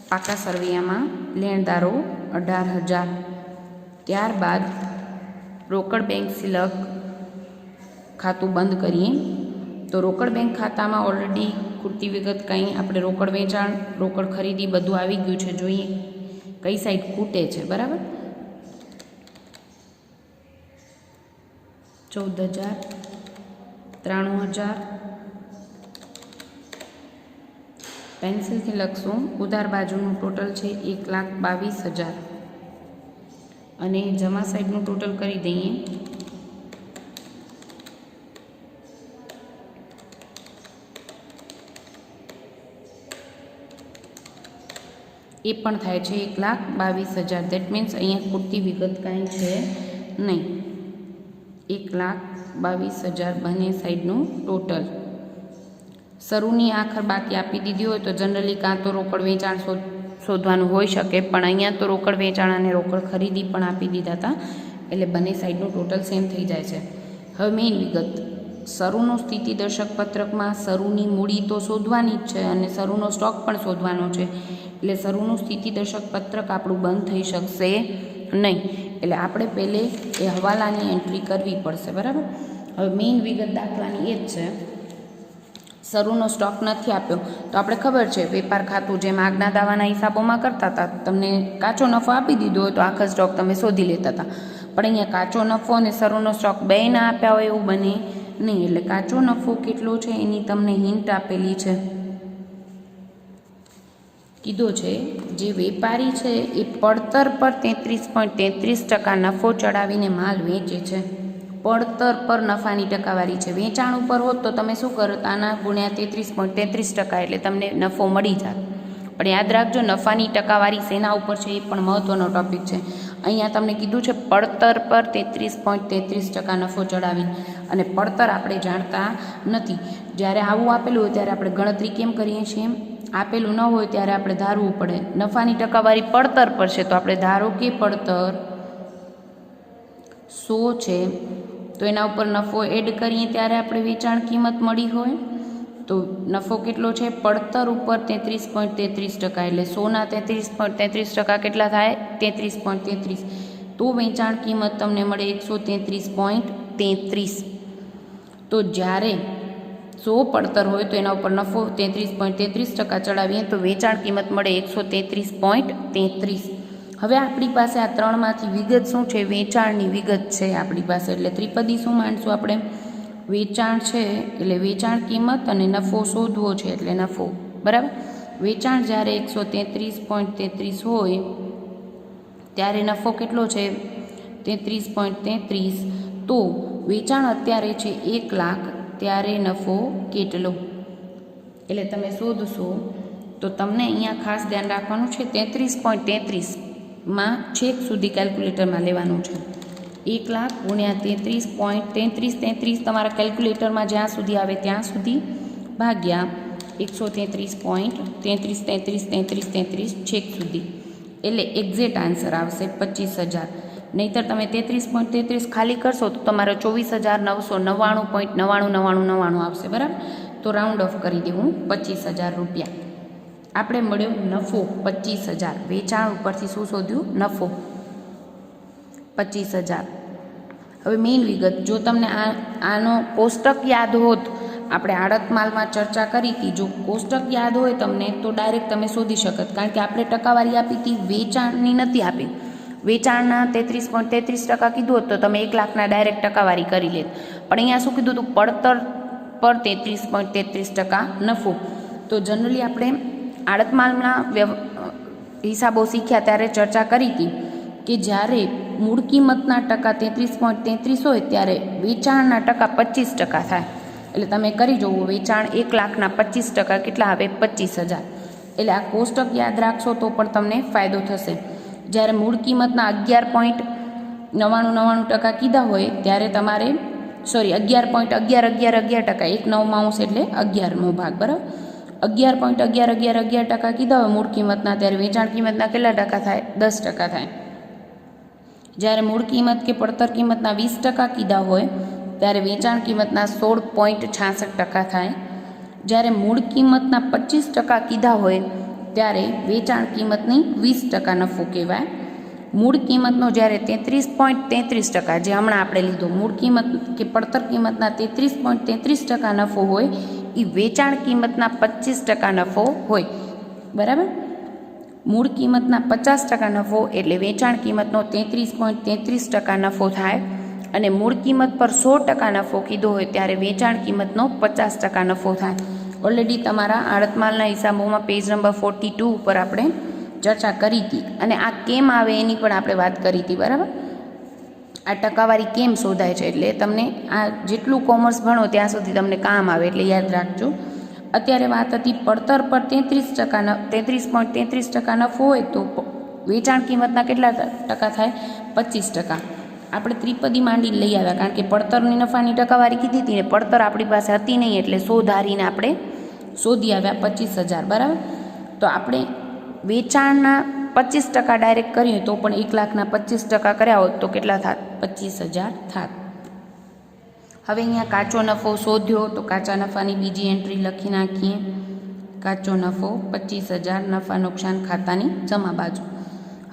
પાકા સરવૈયામાં લેણદારો 18,000. ત્યારબાદ રોકડ બેંક સિલક ખાતું બંધ કરીએ. તો રોકડ બેંક ખાતામાં ઓલરેડી ખૂટતી વિગત કંઈ આપણે રોકડ વેચાણ, રોકડ ખરીદી બધું આવી ગયું છે. જોઈએ કઈ સાઈડ ખૂટે છે. બરાબર, 14,000, 93,000. પેન્સિલથી લખશું. ઉધાર બાજુનું ટોટલ છે 1,22,000 અને જમા સાઈડનું ટોટલ કરી દઈએ. એ પણ થાય છે 1,22,000. દેટ મીન્સ અહીંયા ખૂટતી વિગત કાંઈ છે નહીં. 1,22,000 બંને સાઈડનું ટોટલ. શરૂની આખર બાકી આપી દીધી હોય તો જનરલી કાં તો રોકડ વેચાણ શોધવાનું હોઈ શકે, પણ અહીંયા તો રોકડ વેચાણ અને રોકડ ખરીદી પણ આપી દીધા હતા, એટલે બંને સાઈડનું ટોટલ સેમ થઈ જાય છે. હવે મેઇન વિગત, શરૂનું સ્થિતિદર્શક પત્રકમાં શરૂની મૂડી તો શોધવાની જ છે અને શરૂનો સ્ટોક પણ શોધવાનો છે. એટલે શરૂનું સ્થિતિદર્શક પત્રક આપણું બંધ થઈ શકશે નહીં. એટલે આપણે પહેલે એ હવાલાની એન્ટ્રી કરવી પડશે. બરાબર, હવે મેઇન વિગત દાખલાની એ જ છે. શરૂનો સ્ટોક નથી આપ્યો તો આપણે ખબર છે વેપાર ખાતું જેમ આગના દાવાના હિસાબોમાં કરતા હતા, તમને કાચો નફો આપી દીધો હોય તો આખો સ્ટોક તમે શોધી લેતા હતા. પણ અહીંયા કાચો નફો અને શરૂનો સ્ટોક બે ના આપ્યા હોય એવું બને નહીં. એટલે કાચો નફો કેટલો છે એની તમને હિન્ટ આપેલી છે. કીધો છે જે વેપારી છે એ પડતર પર 33.33% નફો ચડાવીને માલ વેચે છે. પડતર પર નફાની ટકાવારી છે. વેચાણ ઉપર હોત તો તમે શું કરો? આના ગુણ્યા 33.33% એટલે તમને નફો મળી જાય. પણ યાદ રાખજો નફાની ટકાવારી શેના ઉપર છે એ પણ મહત્ત્વનો ટોપિક છે. અહીંયા તમને કીધું છે પડતર પર 33.33% નફો ચડાવીને, અને પડતર આપણે જાણતા નથી. જ્યારે આવું આપેલું હોય ત્યારે આપણે ગણતરી કેમ કરીએ છીએ? આપેલું ન હોય ત્યારે આપણે ધારવું પડે. નફાની ટકાવારી પડતર પર છે તો આપણે ધારો કે પડતર 100 છે તો એના ઉપર નફો એડ કરીએ ત્યારે આપણે વેચાણ કિંમત મળી હોય તો નફો કેટલો છે? પડતર ઉપર 33.33%. એટલે 100ના 33.33% કેટલા થાય? 33.33. તો વેચાણ કિંમત તમને મળે 133.33. તો જ્યારે 100 પડતર હોય તો એના ઉપર નફો 33.33% ચડાવીએ તો વેચાણ કિંમત મળે 133.33. હવે આપણી પાસે આ ત્રણમાંથી વિગત શું છે? વેચાણની વિગત છે આપણી પાસે. એટલે ત્રિપદી શું માનશું આપણે? વેચાણ છે એટલે વેચાણ કિંમત અને નફો શોધવો છે એટલે નફો. બરાબર. વેચાણ જ્યારે 133.33 હોય ત્યારે નફો કેટલો છે? 33.33. તો વેચાણ અત્યારે છે 1 લાખ, ત્યારે નફો કેટલો? એટલે તમે શોધશો તો તમને અહીંયા ખાસ ધ્યાન રાખવાનું છે 33.33માં છેક સુધી કેલ્ક્યુલેટરમાં લેવાનું છે. 1 લાખ ગુણ્યા 33.33 તમારા કેલ્ક્યુલેટરમાં જ્યાં સુધી આવે ત્યાં સુધી ભાગ્યા 133.33 છેક સુધી, એટલે એક્ઝેક્ટ આન્સર આવશે 25,000. નહીંતર તમે 33.33 ખાલી કરશો તો તમારો 24,999.9999 આવશે. બરાબર. તો રાઉન્ડ ઓફ કરી દેવું 25,000 રૂપિયા. આપણે મળ્યો નફો 25,000. વેચાણ ઉપરથી શું શોધ્યું? નફો 25,000. હવે મેઇન વિગત, જો તમને આનો કોષ્ટક યાદ હોત, આપણે આડત માલમાં ચર્ચા કરી હતી, જો કોષ્ટક યાદ હોય તમને તો ડાયરેક્ટ તમે શોધી શકત. કારણ કે આપણે ટકાવારી આપી હતી, વેચાણની નથી આપી. વેચાણના 33.33% કીધું હોત તો તમે 1 લાખના ડાયરેક્ટ ટકાવારી કરી લેત. પણ અહીંયા શું કીધું હતું? પડતર પર 33.33% નફો. તો જનરલી આપણે આડત માલના હિસાબો શીખ્યા ત્યારે ચર્ચા કરી હતી કે જ્યારે મૂળ કિંમતના ટકા 33.33 હોય ત્યારે વેચાણના ટકા 25% થાય. એટલે તમે કરી જુઓ, વેચાણ 1 લાખના 25% કેટલા આવે? 25,000. એટલે આ કોષ્ટક યાદ રાખશો તો પણ તમને ફાયદો થશે. જ્યારે મૂળ કિંમતના 11.9999% કીધા હોય ત્યારે તમારે 11.1111%, 1 9 એટલે 11મો ભાગ. બરાબર. 11.1111% કીધા હોય મૂળ કિંમતના, ત્યારે વેચાણ કિંમતના કેટલા ટકા થાય? 10% થાય. જ્યારે મૂળ કિંમત કે પડતર કિંમતના 20% કીધા હોય ત્યારે વેચાણ કિંમતના 16.66% થાય. જ્યારે મૂળ કિંમતના 25% કીધા હોય ત્યારે વેચાણ કિંમતની 20% નફો કહેવાય. મૂળ કિંમતનો જ્યારે 33.33%, જે હમણાં આપણે લીધો, મૂળ કિંમત કે પડતર કિંમતના 33.33% નફો હોય એ વેચાણ કિંમતના 25% નફો હોય. બરાબર. મૂળ કિંમતના 50% નફો એટલે વેચાણ કિંમતનો 33.33% નફો થાય. અને મૂળ કિંમત પર 100% નફો કીધો હોય ત્યારે વેચાણ કિંમતનો 50% નફો થાય. ઓલરેડી તમારા આડત માલના હિસાબોમાં પેજ નંબર 42 ઉપર આપણે ચર્ચા કરી હતી. અને આ કેમ આવે એની પણ આપણે વાત કરી હતી. બરાબર. આ ટકાવારી કેમ શોધાય છે, એટલે તમને આ જેટલું કોમર્સ ભણો ત્યાં સુધી તમને કામ આવે, એટલે યાદ રાખજો. અત્યારે વાત હતી પડતર પર 33.33% નફો હોય તો વેચાણ કિંમતના કેટલા ટકા થાય? 25%. આપણે ત્રિપદી માંડીને લઈ આવ્યા, કારણ કે પડતરની નફાની ટકાવારી કીધી હતી ને પડતર આપણી પાસે હતી નહીં, એટલે 100 ધારીને આપણે શોધી આવ્યા 25,000. બરાબર. તો આપણે વેચાણના 25% ડાયરેક્ટ કરીએ તો પણ 1 લાખના 25% કર્યા હોત તો કેટલા થાત? 25,000 થાત. હવે અહીંયા કાચો નફો શોધ્યો તો કાચા નફાની બીજી એન્ટ્રી લખી નાખીએ. કાચો નફો 25,000 નફા નુકસાન ખાતાની જમા બાજુ.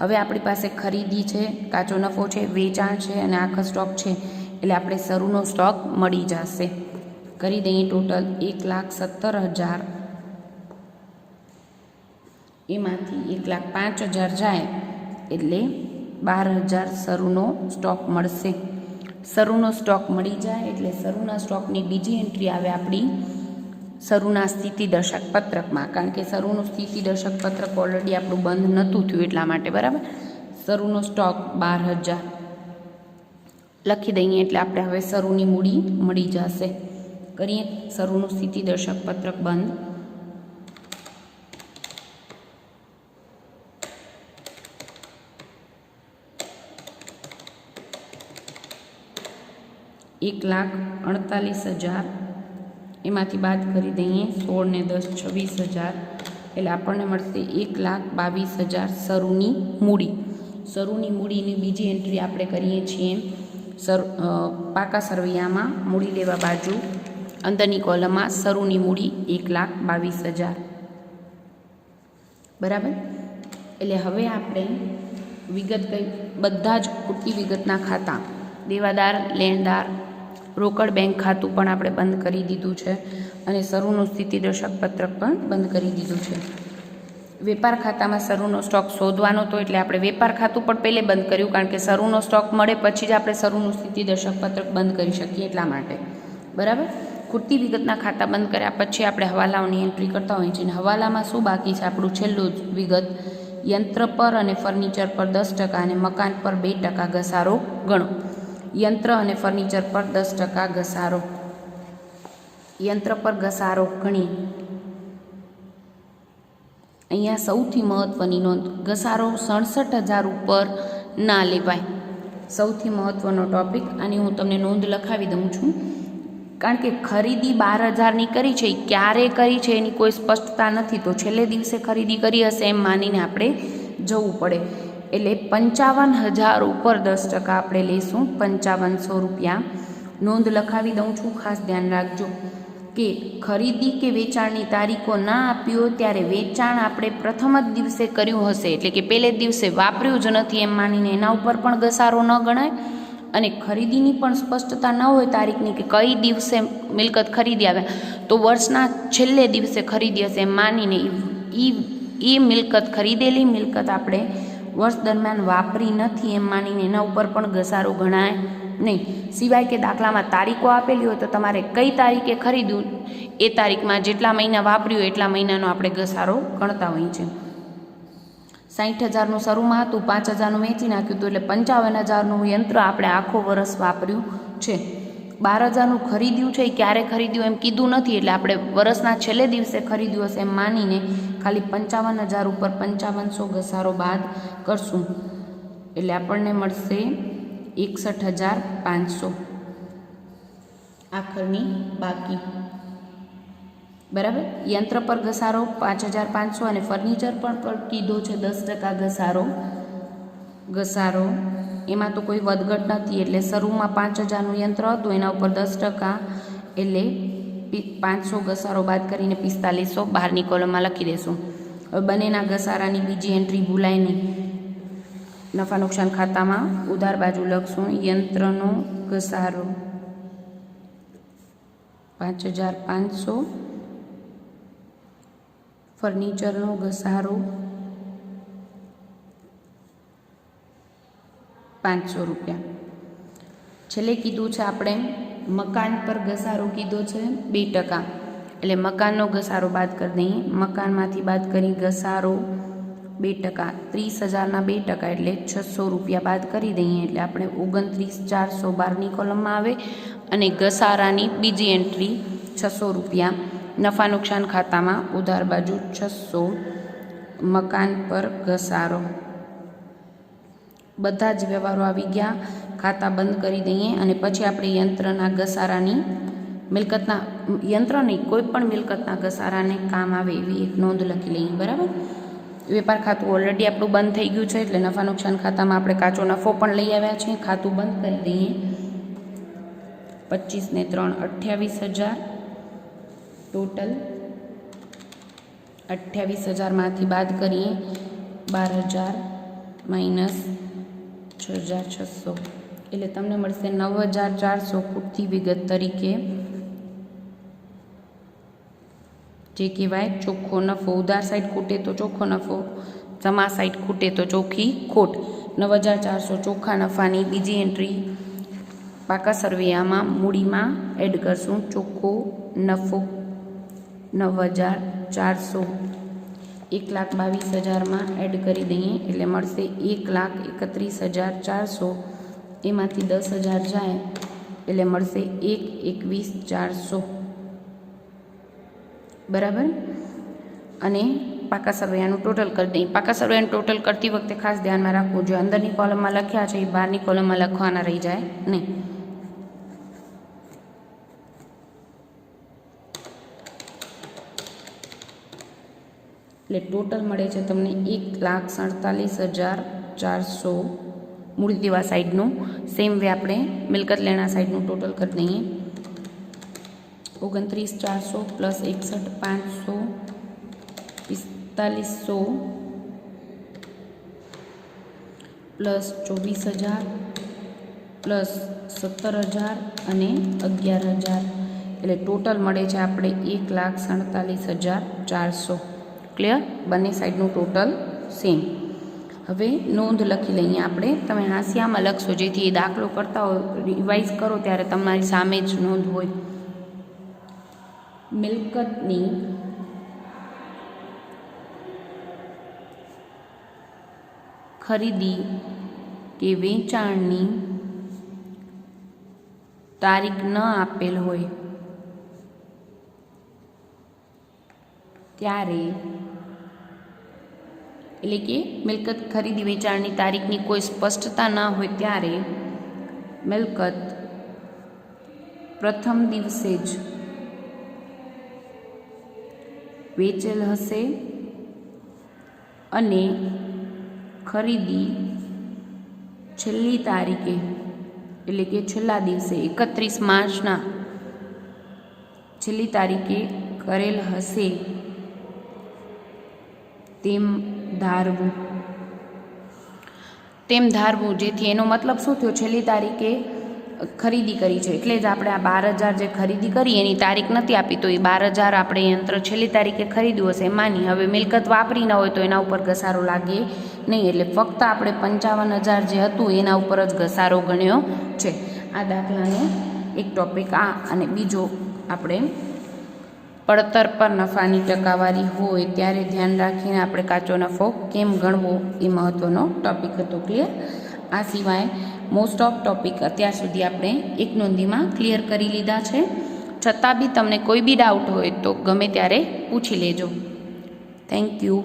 હવે આપણી પાસે ખરીદી છે, કાચો નફો છે, વેચાણ છે અને આખો સ્ટોક છે, એટલે આપણે શરૂનો સ્ટોક મળી જશે. કરી દઈએ ટોટલ 1,17,000. એમાંથી 1,05,000 જાય એટલે 12,000 શરૂનો સ્ટોક મળશે. શરૂનો સ્ટોક મળી જાય એટલે શરૂના સ્ટોકની બીજી એન્ટ્રી આવે આપણી શરૂના સ્થિતિ દર્શક પત્રકમાં. કારણ કે શરૂનું સ્થિતિ દર્શક પત્રક ઓલરેડી આપણું બંધ નહોતું થયું એટલા માટે. બરાબર. શરૂનો સ્ટોક 12,000 લખી દઈએ એટલે આપણે હવે શરૂની મૂડી મળી જશે. કરીએ શરૂનું સ્થિતિ દર્શક પત્રક બંધ. $1,48,000 એમાંથી બાદ કરી દઈએ 16 ને 10 26,000, એટલે આપણને મળશે 1,22,000 શરૂની મૂડી. શરૂની મૂડીની બીજી એન્ટ્રી આપણે કરીએ છીએ પાકા સરવૈયામાં મૂડી લેવા બાજુ અંદરની કોલમમાં શરૂની મૂડી 1,22,000. બરાબર. એટલે હવે આપણે વિગત કઈ બધા જ ખૂટતી વિગતના ખાતા દેવાદાર, લેણદાર, રોકડ બેંક ખાતું પણ આપણે બંધ કરી દીધું છે અને શરૂનું સ્થિતિદર્શક પત્રક પણ બંધ કરી દીધું છે. વેપાર ખાતામાં શરૂનો સ્ટોક શોધવાનો હતો એટલે આપણે વેપાર ખાતું પણ પહેલે બંધ કર્યું, કારણ કે શરૂનો સ્ટોક મળે પછી જ આપણે શરૂનું સ્થિતિદર્શક પત્રક બંધ કરી શકીએ એટલા માટે. બરાબર. ખૂટતી વિગતના ખાતા બંધ કર્યા પછી આપણે હવાલાઓની એન્ટ્રી કરતા હોઈએ છીએ. હવાલામાં શું બાકી છે? આપણું છેલ્લું વિગત, યંત્ર પર અને ફર્નિચર પર 10% અને મકાન પર 2% ઘસારો ગણો. યંત્ર અને ફર્નિચર પર 10% ઘસારો. યંત્ર પર ઘસારો ગણી. અહીંયા સૌથી મહત્વની નોંધ, ઘસારો 67,000 ઉપર ના લેવાય. સૌથી મહત્વનો ટોપિક. આની હું તમને નોંધ લખાવી દઉં છું, કારણ કે ખરીદી 12,000ની કરી છે, ક્યારે કરી છે એની કોઈ સ્પષ્ટતા નથી, તો છેલ્લે દિવસે ખરીદી કરી હશે એમ માનીને આપણે જવું પડે. એટલે 55,000 ઉપર 10% આપણે લઈશું, 5500 રૂપિયા. નોંધ લખાવી દઉં છું, ખાસ ધ્યાન રાખજો કે ખરીદી કે વેચાણની તારીખો ના આપી હોય ત્યારે વેચાણ આપણે પ્રથમ જ દિવસે કર્યું હશે, એટલે કે પહેલે જ દિવસે વાપર્યું જ નથી એમ માનીને એના ઉપર પણ ઘસારો ન ગણાય. અને ખરીદીની પણ સ્પષ્ટતા ન હોય તારીખની કે કઈ દિવસે મિલકત ખરીદી આવે, તો વર્ષના છેલ્લે દિવસે ખરીદી હશે એમ માનીને એ મિલકત, ખરીદેલી મિલકત આપણે વર્ષ દરમિયાન વાપરી નથી એમ માનીને એના ઉપર પણ ઘસારો ગણાય નહીં. સિવાય કે દાખલામાં તારીખો આપેલી હોય તો તમારે કઈ તારીખે ખરીદ્યું એ તારીખમાં જેટલા મહિના વાપર્યું એટલા મહિનાનો આપણે ઘસારો ગણતા હોઈએ છીએ. 60,000નું શરૂમાં હતું, 5,000નું વેચી નાખ્યું હતું, એટલે 55,000નું યંત્ર આપણે આખો વર્ષ વાપર્યું છે. 12,000નું ખરીદ્યું છે, ક્યારે ખરીદ્યું એમ કીધું નથી, એટલે આપણે વર્ષના છેલ્લે દિવસે ખરીદ્યું હશે એમ માનીને ખાલી 55,000 ઉપર 5500 ઘસારો બાદ કરશું, એટલે આપણને મળશે 61,500 આખરની બાકી. બરાબર. યંત્ર પર ઘસારો 5,500 અને ફર્નિચર પર કીધો છે 10% ઘસારો. એમાં તો કોઈ વધઘટ નથી, એટલે શરૂમાં 5,000નું યંત્ર હતું, એના ઉપર 10% એટલે 500 ઘસારો બાદ કરીને 4500 બહારની કોલમમાં લખી દઈશું. હવે બંનેના ઘસારાની બીજી એન્ટ્રી ભૂલાય નહીં. નફા નુકસાન ખાતામાં ઉધાર બાજુ લખશું યંત્રનો ઘસારો 5,500, ફર્નિચરનો ઘસારો 500 રૂપિયા. છેલ્લે કીધું છે આપણે મકાન પર ઘસારો કીધો છે 2%, એટલે મકાનનો ઘસારો બાદ કરી દઈએ. મકાનમાંથી બાદ કરી ઘસારો 2%, 30,000ના 2% એટલે 600 રૂપિયા બાદ કરી દઈએ, એટલે આપણે 29,400 બહારની કોલમમાં આવે અને ઘસારાની બીજી એન્ટ્રી 600 રૂપિયા. નફા નુકસાન ખાતામાં ઉધાર બાજુ 600, મકાન પર ઘસારો. બધા જ વ્યવહારો આવી ગયા, ખાતા બંધ કરી દઈએ અને પછી આપણે યંત્રના ઘસારાની મિલકતના, યંત્ર નહીં કોઈ પણ મિલકતના ઘસારાને કામ આવે એવી એક નોંધ લખી લઈએ. બરાબર. વેપાર ખાતું ઓલરેડી આપણું બંધ થઈ ગયું છે, એટલે નફા નુકસાન ખાતામાં આપણે કાચો નફો પણ લઈ આવ્યા છીએ. ખાતું બંધ કરી દઈએ. 25 ને 3 28,000 ટોટલ. 28,000માંથી બાદ કરીએ 12,000 માઇનસ 6,600, એટલે તમને મળશે 9,400 ખૂટતી વિગત તરીકે, જે કહેવાય ચોખ્ખો નફો. ઉધાર સાઈડ ખૂટે તો ચોખ્ખો નફો, જમા સાઈડ ખૂટે તો ચોખ્ખી ખોટ. 9,400 ચોખ્ખા નફાની બીજી એન્ટ્રી પાકા સરવૈયામાં મૂડીમાં એડ કરશું. ચોખ્ખો નફો 9,400 1,22,000માં એડ કરી દઈએ, એટલે મળશે 1,31,400. એમાંથી 10,000 જાય એટલે મળશે 1,21,400. બરાબર. અને પાકા સરવૈયાનું ટોટલ કરી દઈએ. પાકા સરવૈયાનું ટોટલ કરતી વખતે ખાસ ધ્યાનમાં રાખવું જોઈએ, અંદરની કોલમમાં લખ્યા છે એ બહારની કોલમમાં લખવાના રહી જાય નહીં. એટલે ટોટલ મળે છે તમને 1,47,400 મૂડી દેવા સાઈડનું. સેમ વે આપણે મિલકત લેણા સાઈડનું ટોટલ કરી દઈએ. 29,400 પ્લસ 61,500 4500 પ્લસ 24,000 પ્લસ 17,000 અને 11,000 એટલે ટોટલ મળે છે આપણે 1,47,400. ક્લિયર? બંને સાઈડનું ટોટલ સેમ. હવે નોંધ લખી લઈએ આપણે. તમે હાંસિયામાં લખશો જેથી એ દાખલો કરતા હો રિવાઇઝ કરો ત્યારે તમારી સામે જ નોંધ હોય. મિલકતની ખરીદી કે વેચાણની તારીખ ન આપેલ હોય ત્યારે, એટલે કે મિલકત ખરીદી વેચાણની તારીખની કોઈ સ્પષ્ટતા ન હોય ત્યારે મિલકત પ્રથમ દિવસે જ વેચેલ હશે અને ખરીદી છેલ્લી તારીખે, એટલે કે છેલ્લા દિવસે 31 માર્ચના છેલ્લી તારીખે કરેલ હશે તેમ ધારવું. જેથી એનો મતલબ શું થયો? છેલ્લી તારીખે ખરીદી કરી છે એટલે જ આપણે આ 12,000 જે ખરીદી કરી એની તારીખ નથી આપી, તો એ 12,000 આપણે યંત્ર છેલ્લી તારીખે ખરીદ્યું હશે માની. હવે મિલકત વાપરી ન હોય તો એના ઉપર ઘસારો લાગે નહીં, એટલે ફક્ત આપણે 55,000 જે હતું એના ઉપર જ ઘસારો ગણ્યો છે. આ દાખલાનો એક ટોપિક આ, અને બીજો આપણે પડતર પર નફાની ટકાવારી હોય ત્યારે ધ્યાન રાખીને આપણે કાચો નફો કેમ ગણવો એ મહત્ત્વનો ટોપિક હતો. ક્લિયર? આ સિવાય મોસ્ટ ઓફ ટોપિક અત્યાર સુધી આપણે એક નોંધીમાં ક્લિયર કરી લીધા છે. છતાં બી તમને કોઈ બી ડાઉટ હોય તો ગમે ત્યારે પૂછી લેજો. Thank you.